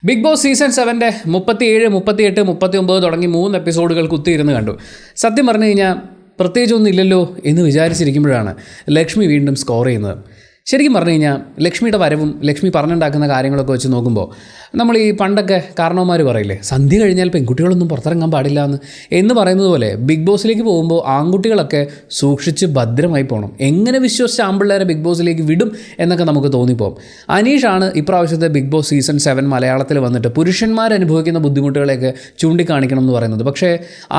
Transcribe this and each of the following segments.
Big Boss season 7 37, 38, 39 തുടങ്ങി 3 എപ്പിസോഡുകൾ കുത്തിയിരുന്ന് കണ്ടു. സത്യം പറഞ്ഞു കഴിഞ്ഞാൽ പ്രത്യേകിച്ചൊന്നും ഇല്ലല്ലോ എന്ന് വിചാരിച്ചിരിക്കുമ്പോഴാണ് ലക്ഷ്മി വീണ്ടും സ്കോർ ചെയ്യുന്നത്. ശരിക്കും പറഞ്ഞു കഴിഞ്ഞാൽ ലക്ഷ്മിയുടെ വരവും ലക്ഷ്മി പറഞ്ഞുണ്ടാക്കുന്ന കാര്യങ്ങളൊക്കെ വെച്ച് നോക്കുമ്പോൾ നമ്മൾ ഈ പണ്ടൊക്കെ കാരണവന്മാർ പറയില്ലേ, സന്ധ്യ കഴിഞ്ഞാൽ പെൺകുട്ടികളൊന്നും പുറത്തിറങ്ങാൻ പാടില്ല എന്ന് പറയുന്നത് പോലെ ബിഗ് ബോസിലേക്ക് പോകുമ്പോൾ ആൺകുട്ടികളൊക്കെ സൂക്ഷിച്ച് ഭദ്രമായി പോകണം. എങ്ങനെ വിശ്വസിച്ച് ആൺപിള്ളേരെ ബിഗ് ബോസിലേക്ക് വിടും എന്നൊക്കെ നമുക്ക് തോന്നിപ്പോകും. അനീഷാണ് ഇപ്രാവശ്യത്തെ ബിഗ് ബോസ് സീസൺ 7 മലയാളത്തിൽ വന്നിട്ട് പുരുഷന്മാർ അനുഭവിക്കുന്ന ബുദ്ധിമുട്ടുകളെയൊക്കെ ചൂണ്ടിക്കാണിക്കണം എന്ന് പറയുന്നത്. പക്ഷേ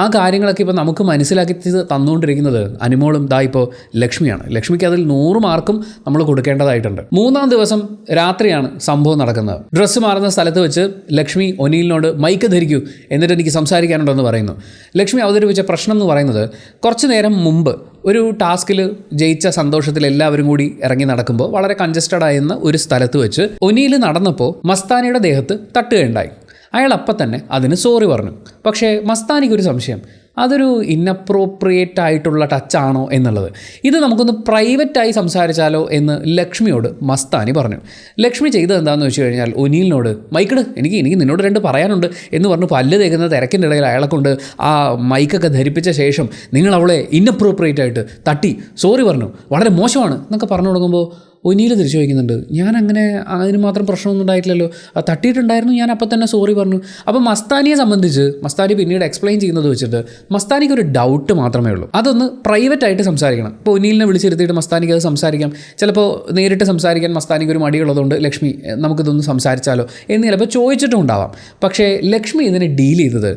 ആ കാര്യങ്ങളൊക്കെ ഇപ്പോൾ നമുക്ക് മനസ്സിലാക്കി തന്നുകൊണ്ടിരിക്കുന്നത് അനുമോളും ഇപ്പോൾ ലക്ഷ്മിയാണ്. ലക്ഷ്മിക്ക് അതിൽ 100 മാർക്കും നമ്മൾ കൊടുക്കേണ്ടതായിട്ടുണ്ട്. 3-ാം ദിവസം രാത്രിയാണ് സംഭവം നടക്കുന്നത്. ഡ്രസ്സ് മാറുന്ന സ്ഥലത്ത് വെച്ച് ലക്ഷ്മി ഒനീലിനോട് മൈക്ക് ധരിക്കൂ, എന്നിട്ട് എനിക്ക് സംസാരിക്കാനുണ്ടെന്ന് പറയുന്നു. ലക്ഷ്മി അവതരിപ്പിച്ച പ്രശ്നം എന്ന് പറയുന്നത്, കുറച്ച് നേരം മുമ്പ് ഒരു ടാസ്കിൽ ജയിച്ച സന്തോഷത്തിൽ എല്ലാവരും കൂടി ഇറങ്ങി നടക്കുമ്പോൾ വളരെ കൺജസ്റ്റഡ് ആയിരുന്ന ഒരു സ്ഥലത്ത് വെച്ച് ഒനീൽ നടന്നപ്പോൾ മസ്താനിയുടെ ദേഹത്ത് തട്ടുകയുണ്ടായി. അയാൾ അപ്പം തന്നെ അതിന് സോറി പറഞ്ഞു. പക്ഷേ മസ്താനിക്കൊരു സംശയം, അതൊരു ഇന്നപ്രോപ്രിയേറ്റ് ആയിട്ടുള്ള ടച്ചാണോ എന്നുള്ളത്. ഇത് നമുക്കൊന്ന് പ്രൈവറ്റായി സംസാരിച്ചാലോ എന്ന് ലക്ഷ്മിയോട് മസ്താനി പറഞ്ഞു. ലക്ഷ്മി ചെയ്തത് എന്താണെന്ന് വെച്ച് കഴിഞ്ഞാൽ ഒനീലിനോട് മൈക്കിട്, എനിക്ക് നിന്നോട് 2 പറയാനുണ്ട് എന്ന് പറഞ്ഞ് പല്ല് തേക്കുന്ന തിരക്കിൻ്റെ ഇടയിൽ അയാളെ കൊണ്ട് ആ മൈക്കൊക്കെ ധരിപ്പിച്ച ശേഷം നിങ്ങൾ അവളെ ഇന്നപ്രോപ്രിയേറ്റ് ആയിട്ട് തട്ടി സോറി പറഞ്ഞു, വളരെ മോശമാണ് എന്നൊക്കെ പറഞ്ഞു തുടങ്ങുമ്പോൾ ഒനീൽ തിരിച്ചു വയ്ക്കുന്നുണ്ട്, ഞാൻ അങ്ങനെ അതിന് മാത്രം പ്രശ്നമൊന്നും ഉണ്ടായിട്ടില്ലല്ലോ, തട്ടിയിട്ടുണ്ടായിരുന്നു, ഞാൻ അപ്പം തന്നെ സോറി പറഞ്ഞു. അപ്പോൾ മസ്താനിയെ സംബന്ധിച്ച് മസ്താനി പിന്നീട് എക്സ്പ്ലെയിൻ ചെയ്യുന്നത് വെച്ചിട്ട് മസ്താനിക്ക് ഒരു ഡൗട്ട് മാത്രമേ ഉള്ളൂ. അതൊന്ന് പ്രൈവറ്റായിട്ട് സംസാരിക്കണം. ഇപ്പോൾ ഒനീലിനെ വിളിച്ചിരുത്തിയിട്ട് മസ്താനിക്ക് അത് സംസാരിക്കാം. ചിലപ്പോൾ നേരിട്ട് സംസാരിക്കാൻ മസ്താനിക്ക് ഒരു മടിയുള്ളതുകൊണ്ട് ലക്ഷ്മി നമുക്കിതൊന്ന് സംസാരിച്ചാലോ എന്ന് ചിലപ്പോൾ ചോദിച്ചിട്ടും ഉണ്ടാവാം. പക്ഷേ ലക്ഷ്മി ഇതിനെ ഡീൽ ചെയ്തത്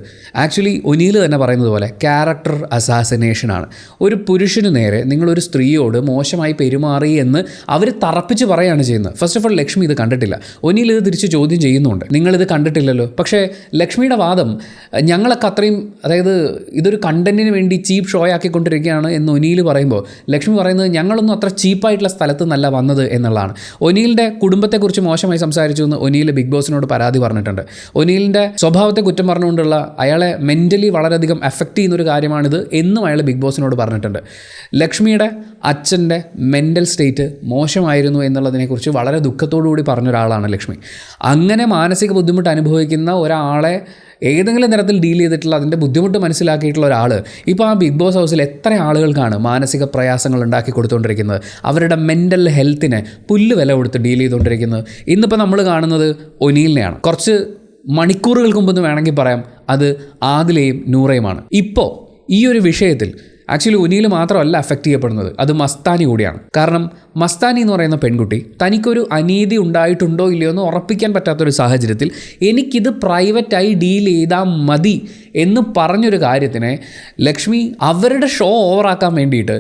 ആക്ച്വലി ഒനീൽ തന്നെ പറയുന്നത് പോലെ ക്യാരക്ടർ അസാസിനേഷനാണ്. ഒരു പുരുഷന് നേരെ നിങ്ങളൊരു സ്ത്രീയോട് മോശമായി പെരുമാറി എന്ന് അവർ തറപ്പിച്ച് പറയുകയാണ് ചെയ്യുന്നത്. ഫസ്റ്റ് ഓഫ് ഓൾ ലക്ഷ്മി ഇത് കണ്ടിട്ടില്ല. ഒനീൽ ഇത് തിരിച്ച് ചോദ്യം ചെയ്യുന്നുണ്ട്, നിങ്ങളിത് കണ്ടിട്ടില്ലല്ലോ. പക്ഷേ ലക്ഷ്മിയുടെ വാദം ഞങ്ങളൊക്കെ അത്രയും, അതായത് ഇതൊരു കണ്ടന്റിന് വേണ്ടി ചീപ്പ് ഷോ ആക്കിക്കൊണ്ടിരിക്കുകയാണ് എന്ന് ഒനീൽ പറയുമ്പോൾ ലക്ഷ്മി പറയുന്നത് ഞങ്ങളൊന്നും അത്ര ചീപ്പായിട്ടുള്ള സ്ഥലത്ത് നിന്നല്ല വന്നത് എന്നുള്ളതാണ്. ഒനീലിൻ്റെ കുടുംബത്തെക്കുറിച്ച് മോശമായി സംസാരിച്ചു എന്ന് ഒനീൽ ബിഗ് ബോസിനോട് പരാതി പറഞ്ഞിട്ടുണ്ട്. ഒനീലിൻ്റെ സ്വഭാവത്തെ കുറ്റം പറഞ്ഞുകൊണ്ടുള്ള അയാളെ മെൻ്റലി വളരെയധികം എഫക്റ്റ് ചെയ്യുന്നൊരു കാര്യമാണിത് എന്നും അയാൾ ബിഗ് ബോസിനോട് പറഞ്ഞിട്ടുണ്ട്. ലക്ഷ്മിയുടെ അച്ഛൻ്റെ മെൻ്റൽ സ്റ്റേറ്റ് മോശമായിരുന്നു എന്നുള്ളതിനെക്കുറിച്ച് വളരെ ദുഃഖത്തോടുകൂടി പറഞ്ഞൊരാളാണ് ലക്ഷ്മി. അങ്ങനെ മാനസിക ബുദ്ധിമുട്ട് അനുഭവിക്കുന്ന ഒരാളെ ഏതെങ്കിലും തരത്തിൽ ഡീൽ ചെയ്തിട്ടുള്ള അതിൻ്റെ ബുദ്ധിമുട്ട് മനസ്സിലാക്കിയിട്ടുള്ള ഒരാൾ ഇപ്പോൾ ആ ബിഗ് ബോസ് ഹൗസിൽ എത്ര ആളുകൾക്കാണ് മാനസിക പ്രയാസങ്ങൾ ഉണ്ടാക്കി കൊടുത്തുകൊണ്ടിരിക്കുന്നത്, അവരുടെ മെൻ്റൽ ഹെൽത്തിനെ പുല്ല് വില കൊടുത്ത് ഡീൽ ചെയ്തുകൊണ്ടിരിക്കുന്നത്. ഇന്നിപ്പോൾ നമ്മൾ കാണുന്നത് ഒനീലിനെയാണ്. കുറച്ച് മണിക്കൂറുകൾക്ക് മുമ്പെന്ന് വേണമെങ്കിൽ പറയാം അത് ആദിലയും നൂറയുമാണ്. ഇപ്പോൾ ഈ ഒരു വിഷയത്തിൽ ആക്ച്വലി ഒനീൽ മാത്രമല്ല അഫക്റ്റ് ചെയ്യപ്പെടുന്നത്, അത് മസ്താനി കൂടിയാണ്. കാരണം മസ്താനി എന്ന് പറയുന്ന പെൺകുട്ടി തനിക്കൊരു അനീതി ഉണ്ടായിട്ടുണ്ടോ ഇല്ലയോ എന്ന് ഉറപ്പിക്കാൻ പറ്റാത്തൊരു സാഹചര്യത്തിൽ എനിക്കിത് പ്രൈവറ്റായി ഡീൽ ചെയ്താൽ മതി എന്ന് പറഞ്ഞൊരു കാര്യത്തിനെ ലക്ഷ്മി അവരുടെ ഷോ ഓവറാക്കാൻ വേണ്ടിയിട്ട്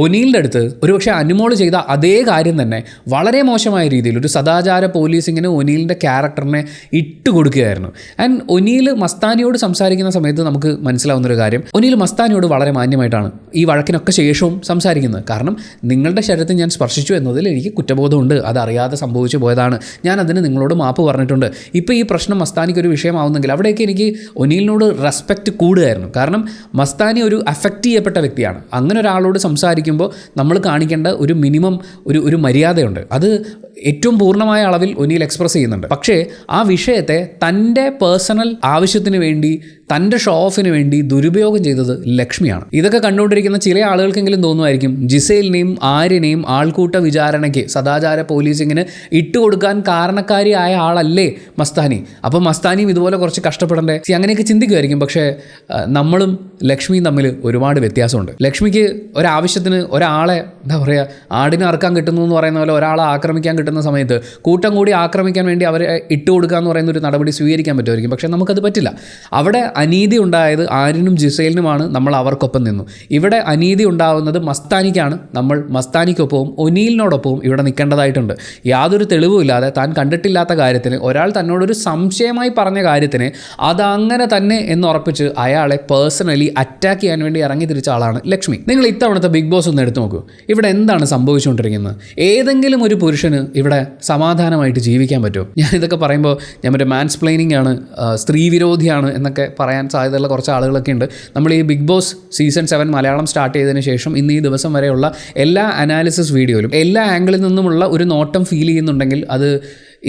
ഒനീലിൻ്റെ അടുത്ത് ഒരുപക്ഷെ അനുമോൾ ചെയ്ത അതേ കാര്യം തന്നെ വളരെ മോശമായ രീതിയിൽ ഒരു സദാചാര പോലീസിങ്ങിന് ഒനീലിൻ്റെ ക്യാരക്ടറിനെ ഇട്ടുകൊടുക്കുകയായിരുന്നു. ആൻഡ് ഒനീൽ മസ്താനിയോട് സംസാരിക്കുന്ന സമയത്ത് നമുക്ക് മനസ്സിലാവുന്നൊരു കാര്യം, ഒനീൽ മസ്താനിയോട് വളരെ മാന്യമായിട്ടാണ് ഈ വഴക്കിനൊക്കെ ശേഷവും സംസാരിക്കുന്നത്. കാരണം നിങ്ങളുടെ ശരീരത്തിൽ ഞാൻ സ്പർശിച്ചു എന്നതിൽ എനിക്ക് കുറ്റബോധമുണ്ട്, അതറിയാതെ സംഭവിച്ചു പോയതാണ്, ഞാൻ അതിന് നിങ്ങളോട് മാപ്പ് പറഞ്ഞിട്ടുണ്ട്. ഇപ്പോൾ ഈ പ്രശ്നം മസ്താനിക്കൊരു വിഷയമാവുന്നെങ്കിൽ അവിടെയൊക്കെ എനിക്ക് ഒനീലിനോട് റെസ്പെക്റ്റ് കൂടുകയായിരുന്നു. കാരണം മസ്താനി ഒരു അഫക്റ്റ് ചെയ്യപ്പെട്ട വ്യക്തിയാണ്. അങ്ങനെ ഒരാളോട് സംസാരിക്കുമ്പോൾ നമ്മൾ കാണിക്കേണ്ട ഒരു മിനിമം ഒരു മര്യാദയുണ്ട്. അത് ഏറ്റവും പൂർണ്ണമായ അളവിൽ ഒനീൽ എക്സ്പ്രസ് ചെയ്യുന്നുണ്ട്. പക്ഷേ ആ വിഷയത്തെ തൻ്റെ പേഴ്സണൽ ആവശ്യത്തിന് വേണ്ടി, തൻ്റെ ഷോ ഓഫിന് വേണ്ടി ദുരുപയോഗം ചെയ്തത് ലക്ഷ്മിയാണ്. ഇതൊക്കെ കണ്ടുകൊണ്ടിരിക്കുന്ന ചില ആളുകൾക്കെങ്കിലും തോന്നുമായിരിക്കും ജിസേലിനെയും ആര്യനെയും ആൾക്കൂട്ട വിചാരണയ്ക്ക് സദാചാര പോലീസിങ്ങിന് ഇട്ടുകൊടുക്കാൻ കാരണക്കാരിയായ ആളല്ലേ മസ്താനി, അപ്പം മസ്താനിയും ഇതുപോലെ കുറച്ച് കഷ്ടപ്പെടണ്ടേ, അങ്ങനെയൊക്കെ ചിന്തിക്കുമായിരിക്കും. പക്ഷേ നമ്മളും ലക്ഷ്മിയും തമ്മിൽ ഒരുപാട് വ്യത്യാസമുണ്ട്. ലക്ഷ്മിക്ക് ഒരാവശ്യത്തിന് ഒരാളെ എന്താ പറയുക, ആടിനെ അറക്കാൻ കിട്ടുന്നു എന്ന് പറയുന്ന പോലെ ഒരാളെ ആക്രമിക്കാൻ കിട്ടുന്ന സമയത്ത് കൂട്ടം കൂടി ആക്രമിക്കാൻ വേണ്ടി അവരെ ഇട്ടുകൊടുക്കുക എന്ന് പറയുന്ന ഒരു നടപടി സ്വീകരിക്കാൻ പറ്റുമായിരിക്കും. പക്ഷേ നമുക്കത് പറ്റില്ല. അവിടെ അനീതി ഉണ്ടായത് ആര്യനും ജിസേലിനുമാണ്, നമ്മൾ അവർക്കൊപ്പം നിന്നു. ഇവിടെ അനീതി ഉണ്ടാവുന്നത് മസ്താനിക്കാണ്, നമ്മൾ മസ്താനിക്കൊപ്പവും ഒനീലിനോടൊപ്പവും ഇവിടെ നിൽക്കേണ്ടതായിട്ടുണ്ട്. യാതൊരു തെളിവുമില്ലാതെ താൻ കണ്ടിട്ടില്ലാത്ത കാര്യത്തിന്, ഒരാൾ തന്നോടൊരു സംശയമായി പറഞ്ഞ കാര്യത്തിന് അതങ്ങനെ തന്നെ എന്നുറപ്പിച്ച് അയാളെ പേഴ്സണലി അറ്റാക്ക് ചെയ്യാൻ വേണ്ടി ഇറങ്ങി തിരിച്ച ആളാണ് ലക്ഷ്മി. നിങ്ങൾ ഇത്തവണത്തെ ബിഗ് ബോസ് ഒന്ന് എടുത്തു നോക്കൂ. ഇവിടെ എന്താണ് സംഭവിച്ചുകൊണ്ടിരിക്കുന്നത്? ഏതെങ്കിലും ഒരു പുരുഷന് ഇവിടെ സമാധാനമായിട്ട് ജീവിക്കാൻ പറ്റുമോ? ഞാനിതൊക്കെ പറയുമ്പോൾ ഞാൻ മറ്റേ മാൻസ്പ്ലെയിനിങ് ആണ്, സ്ത്രീ വിരോധിയാണ് എന്നൊക്കെ പറയാൻ സാധ്യതയുള്ള കുറച്ച് ആളുകളൊക്കെ ഉണ്ട്. നമ്മൾ ഈ Bigg Boss season 7 Malayalam start ചെയ്തതിന് ശേഷം ഇന്ന് ഈ ദിവസം വരെയുള്ള എല്ലാ അനാലിസിസ് വീഡിയോയിലും എല്ലാ ആംഗിളിൽ നിന്നുമുള്ള ഒരു നോട്ടം ഫീൽ ചെയ്യുന്നുണ്ടെങ്കിൽ അത്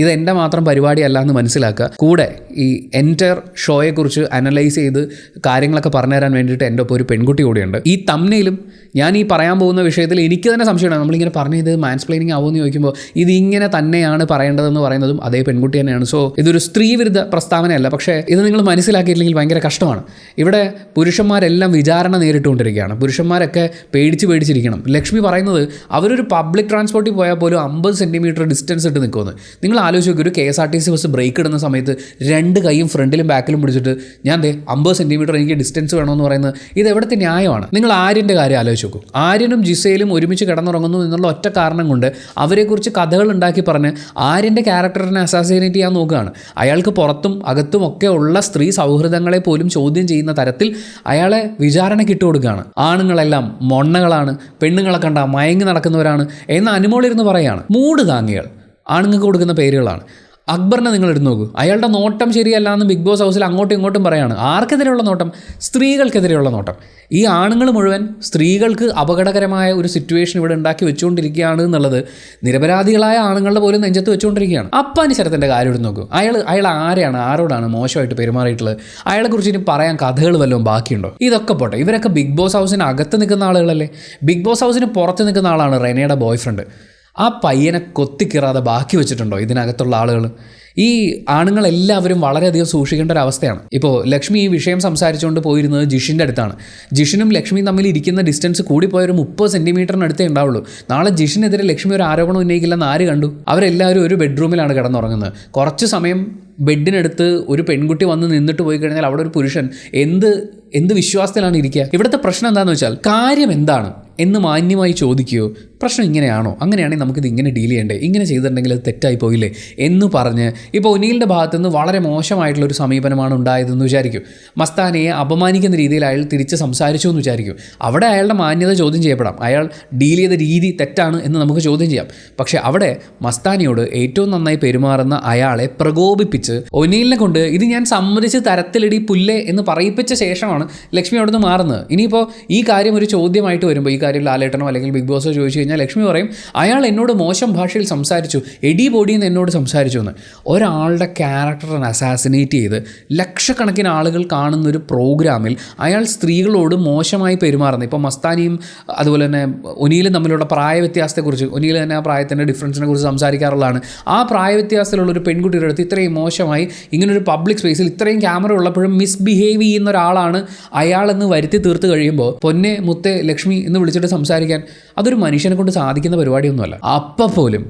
ഇത് എൻ്റെ മാത്രം പരിപാടിയല്ല എന്ന് മനസ്സിലാക്കുക. കൂടെ ഈ എൻ്റർ ഷോയെക്കുറിച്ച് അനലൈസ് ചെയ്ത് കാര്യങ്ങളൊക്കെ പറഞ്ഞു തരാൻ വേണ്ടിയിട്ട് എൻ്റെ ഒപ്പം ഒരു പെൺകുട്ടി കൂടിയുണ്ട്. ഈ തംബ്നെയിലും ഞാൻ ഈ പറയാൻ പോകുന്ന വിഷയത്തിൽ എനിക്ക് തന്നെ സംശയമാണ്. നമ്മളിങ്ങനെ പറഞ്ഞ് ഇത് മാൻസ്പ്ലെയിനിങ് ആവുമെന്ന് ചോദിക്കുമ്പോൾ ഇതിങ്ങനെ തന്നെയാണ് പറയേണ്ടതെന്ന് പറയുന്നതും അതേ പെൺകുട്ടി തന്നെയാണ്. സോ ഇതൊരു സ്ത്രീവിരുദ്ധ പ്രസ്താവനയല്ല. പക്ഷേ ഇത് നിങ്ങൾ മനസ്സിലാക്കിയില്ലെങ്കിൽ ഭയങ്കര കഷ്ടമാണ്. ഇവിടെ പുരുഷന്മാരെല്ലാം വിചാരണ നേരിട്ടുകൊണ്ടിരിക്കുകയാണ്. പുരുഷന്മാരൊക്കെ പേടിച്ചിരിക്കണം. ലക്ഷ്മി പറയുന്നത് അവരൊരു പബ്ലിക് ട്രാൻസ്പോർട്ടിൽ പോയാൽ പോലും 50 സെൻറ്റിമീറ്റർ ഡിസ്റ്റൻസ് ഇട്ട് നിൽക്കുമെന്ന്. നിങ്ങൾ ആലോചിച്ച് നോക്കി, ഒരു KSRTC ബസ് ബ്രേക്ക് ഇടുന്ന സമയത്ത് 2 കൈയും ഫ്രണ്ടിലും ബാക്കിലും പിടിച്ചിട്ട് ഞാൻ 50 സെൻറ്റിമീറ്റർ എനിക്ക് ഡിസ്റ്റൻസ് വേണമെന്ന് പറയുന്നത് ഇത് എവിടുത്തെ ന്യായമാണ്? നിങ്ങൾ ആര്യൻ്റെ കാര്യം ആലോചിച്ച് നോക്കും. ആര്യനും ജിസയിലും ഒരുമിച്ച് കിടന്നുറങ്ങുന്നു എന്നുള്ള ഒറ്റ കാരണം കൊണ്ട് അവരെക്കുറിച്ച് കഥകൾ ഉണ്ടാക്കി പറഞ്ഞ് ആര്യൻ്റെ ക്യാരക്ടറിനെ അസാസിനേറ്റ് ചെയ്യാൻ നോക്കുകയാണ്. അയാൾക്ക് പുറത്തും അകത്തും ഒക്കെ ഉള്ള സ്ത്രീ സൗഹൃദങ്ങളെ പോലും ചോദ്യം ചെയ്യുന്ന തരത്തിൽ അയാളെ വിചാരണയ്ക്ക് ഇട്ട് കൊടുക്കുകയാണ്. ആണുങ്ങളെല്ലാം മൊണ്ണകളാണ്, പെണ്ണുങ്ങളെ കണ്ട മയങ്ങി നടക്കുന്നവരാണ് എന്ന് അനുമോളിരുന്ന് പറയുകയാണ്. മൂട് താങ്ങികൾ ആണുങ്ങൾക്ക് കൊടുക്കുന്ന പേരുകളാണ്. അക്ബറിനെ നിങ്ങൾ എടുത്ത് നോക്കൂ. അയാളുടെ നോട്ടം ശരിയല്ല എന്ന് ബിഗ് ബോസ് ഹൗസിൽ അങ്ങോട്ടും ഇങ്ങോട്ടും പറയാണ്. ആർക്കെതിരെയുള്ള നോട്ടം? സ്ത്രീകൾക്കെതിരെയുള്ള നോട്ടം. ഈ ആണുങ്ങൾ മുഴുവൻ സ്ത്രീകൾക്ക് അപകടകരമായ ഒരു സിറ്റുവേഷൻ ഇവിടെ ഉണ്ടാക്കി വെച്ചുകൊണ്ടിരിക്കുകയാണ് എന്നുള്ളത് നിരപരാധികളായ ആണുങ്ങളുടെ പോലും നെഞ്ചത്ത് വെച്ചുകൊണ്ടിരിക്കുകയാണ്. അപ്പാനി ശരത്തിൻ്റെ കാര്യം എടുത്ത് നോക്കൂ. അയാൾ ആരോടാണ് മോശമായിട്ട് പെരുമാറിയിട്ടുള്ളത്? അയാളെക്കുറിച്ച് ഇനി പറയാൻ കഥകൾ വല്ലതും ബാക്കിയുണ്ടോ? ഇതൊക്കെ പോട്ടെ, ഇവരൊക്കെ ബിഗ് ബോസ് ഹൗസിന് അകത്ത് നിൽക്കുന്ന ആളുകളല്ലേ. ബിഗ് ബോസ് ഹൗസിന് പുറത്ത് നിൽക്കുന്ന ആളാണ് റെനയുടെ ബോയ് ഫ്രണ്ട്. ആ പയ്യനെ കൊത്തിക്കീറാതെ ബാക്കി വെച്ചിട്ടുണ്ടോ ഇതിനകത്തുള്ള ആളുകൾ? ഈ ആണുങ്ങളെല്ലാവരും വളരെയധികം സൂക്ഷിക്കേണ്ട ഒരു അവസ്ഥയാണ്. ഇപ്പോൾ ലക്ഷ്മി ഈ വിഷയം സംസാരിച്ചുകൊണ്ട് പോയിരുന്നത് ജിഷിൻ്റെ അടുത്താണ്. ജിഷിനും ലക്ഷ്മിയും തമ്മിൽ ഇരിക്കുന്ന ഡിസ്റ്റൻസ് കൂടിപ്പോയൊരു 30 സെൻറ്റിമീറ്ററിനടുത്തേ ഉണ്ടാവുള്ളൂ. നാളെ ജിഷിനെതിരെ ലക്ഷ്മി ഒരു ആരോപണം ഉന്നയിക്കില്ലെന്ന് ആര് കണ്ടു? അവരെല്ലാവരും ഒരു ബെഡ്റൂമിലാണ് കിടന്നുറങ്ങുന്നത്. കുറച്ച് സമയം ബെഡിനടുത്ത് ഒരു പെൺകുട്ടി വന്ന് നിന്നിട്ട് പോയി കഴിഞ്ഞാൽ അവിടെ ഒരു പുരുഷൻ എന്ത് വിശ്വാസത്തിലാണ് ഇരിക്കുക? ഇവിടുത്തെ പ്രശ്നം എന്താണെന്ന് വെച്ചാൽ കാര്യം എന്താണ് എന്ന് മാന്യമായി ചോദിക്കുകയോ, പ്രശ്നം ഇങ്ങനെയാണോ, അങ്ങനെയാണെങ്കിൽ നമുക്കിത് ഇങ്ങനെ ഡീൽ ചെയ്യണ്ടേ, ഇങ്ങനെ ചെയ്തിട്ടുണ്ടെങ്കിൽ അത് തെറ്റായി പോയില്ലേ എന്ന് പറഞ്ഞ് ഇപ്പോൾ ഒനീലിൻ്റെ ഭാഗത്തുനിന്ന് വളരെ മോശമായിട്ടുള്ളൊരു സമീപനമാണ് ഉണ്ടായതെന്ന് വിചാരിക്കും. മസ്താനയെ അപമാനിക്കുന്ന രീതിയിൽ അയാൾ തിരിച്ച് സംസാരിച്ചു എന്ന് വിചാരിക്കും. അവിടെ അയാളുടെ മാന്യത ചോദ്യം ചെയ്യപ്പെടാം. അയാൾ ഡീൽ ചെയ്ത രീതി തെറ്റാണ് എന്ന് നമുക്ക് ചോദ്യം ചെയ്യാം. പക്ഷേ അവിടെ മസ്താനിയോട് ഏറ്റവും നന്നായി പെരുമാറുന്ന അയാളെ പ്രകോപിപ്പിച്ച് ഒനീലിനെ കൊണ്ട് ഇത് ഞാൻ സമ്മതിച്ച് തരത്തിലിടി പുല്ലേ എന്ന് പറയിപ്പിച്ച ശേഷമാണ് ലക്ഷ്മി അവിടെ നിന്ന് മാറുന്നത്. ഇനിയിപ്പോൾ ഈ കാര്യം ഒരു ചോദ്യമായിട്ട് വരുമ്പോൾ, ഈ കാര്യം ലാലേട്ടനോ അല്ലെങ്കിൽ ബിഗ് ബോസോ ചോദിച്ചു കഴിഞ്ഞാൽ ലക്ഷ്മി പറയും അയാൾ എന്നോട് മോശം ഭാഷയിൽ സംസാരിച്ചു, എടി ബോഡിന്ന് എന്നോട് സംസാരിച്ചു എന്ന്. ഒരാളുടെ ക്യാരക്ടറിനെ അസാസിനേറ്റ് ചെയ്ത് ലക്ഷക്കണക്കിന് ആളുകൾ കാണുന്ന ഒരു പ്രോഗ്രാമിൽ അയാൾ സ്ത്രീകളോട് മോശമായി പെരുമാറുന്നത്. ഇപ്പോൾ മസ്താനിയും അതുപോലെ തന്നെ ഒനീലും തമ്മിലുള്ള പ്രായ വ്യത്യാസത്തെക്കുറിച്ച്, ഒനീൽ തന്നെ ആ പ്രായത്തിൻ്റെ ഡിഫറൻസിനെ കുറിച്ച് സംസാരിക്കാറുള്ളതാണ്. ആ പ്രായ വ്യത്യാസത്തിലുള്ളൊരു പെൺകുട്ടിയുടെ അടുത്ത് ഇത്രയും മോശമായി ഇങ്ങനൊരു പബ്ലിക് സ്പേസിൽ ഇത്രയും ക്യാമറ ഉള്ളപ്പോഴും മിസ്ബിഹേവ് ചെയ്യുന്ന ഒരാളാണ് അയാളെന്ന് വരുത്തി തീർത്ത് കഴിയുമ്പോൾ പൊന്നെ മുത്തേ ലക്ഷ്മി എന്ന് വിളിച്ചിട്ട് സംസാരിക്കാൻ അതൊരു മനുഷ്യനെ കൊണ്ട് സാധിക്കുന്ന പരിപാടിയൊന്നുമല്ല. അപ്പം പോലും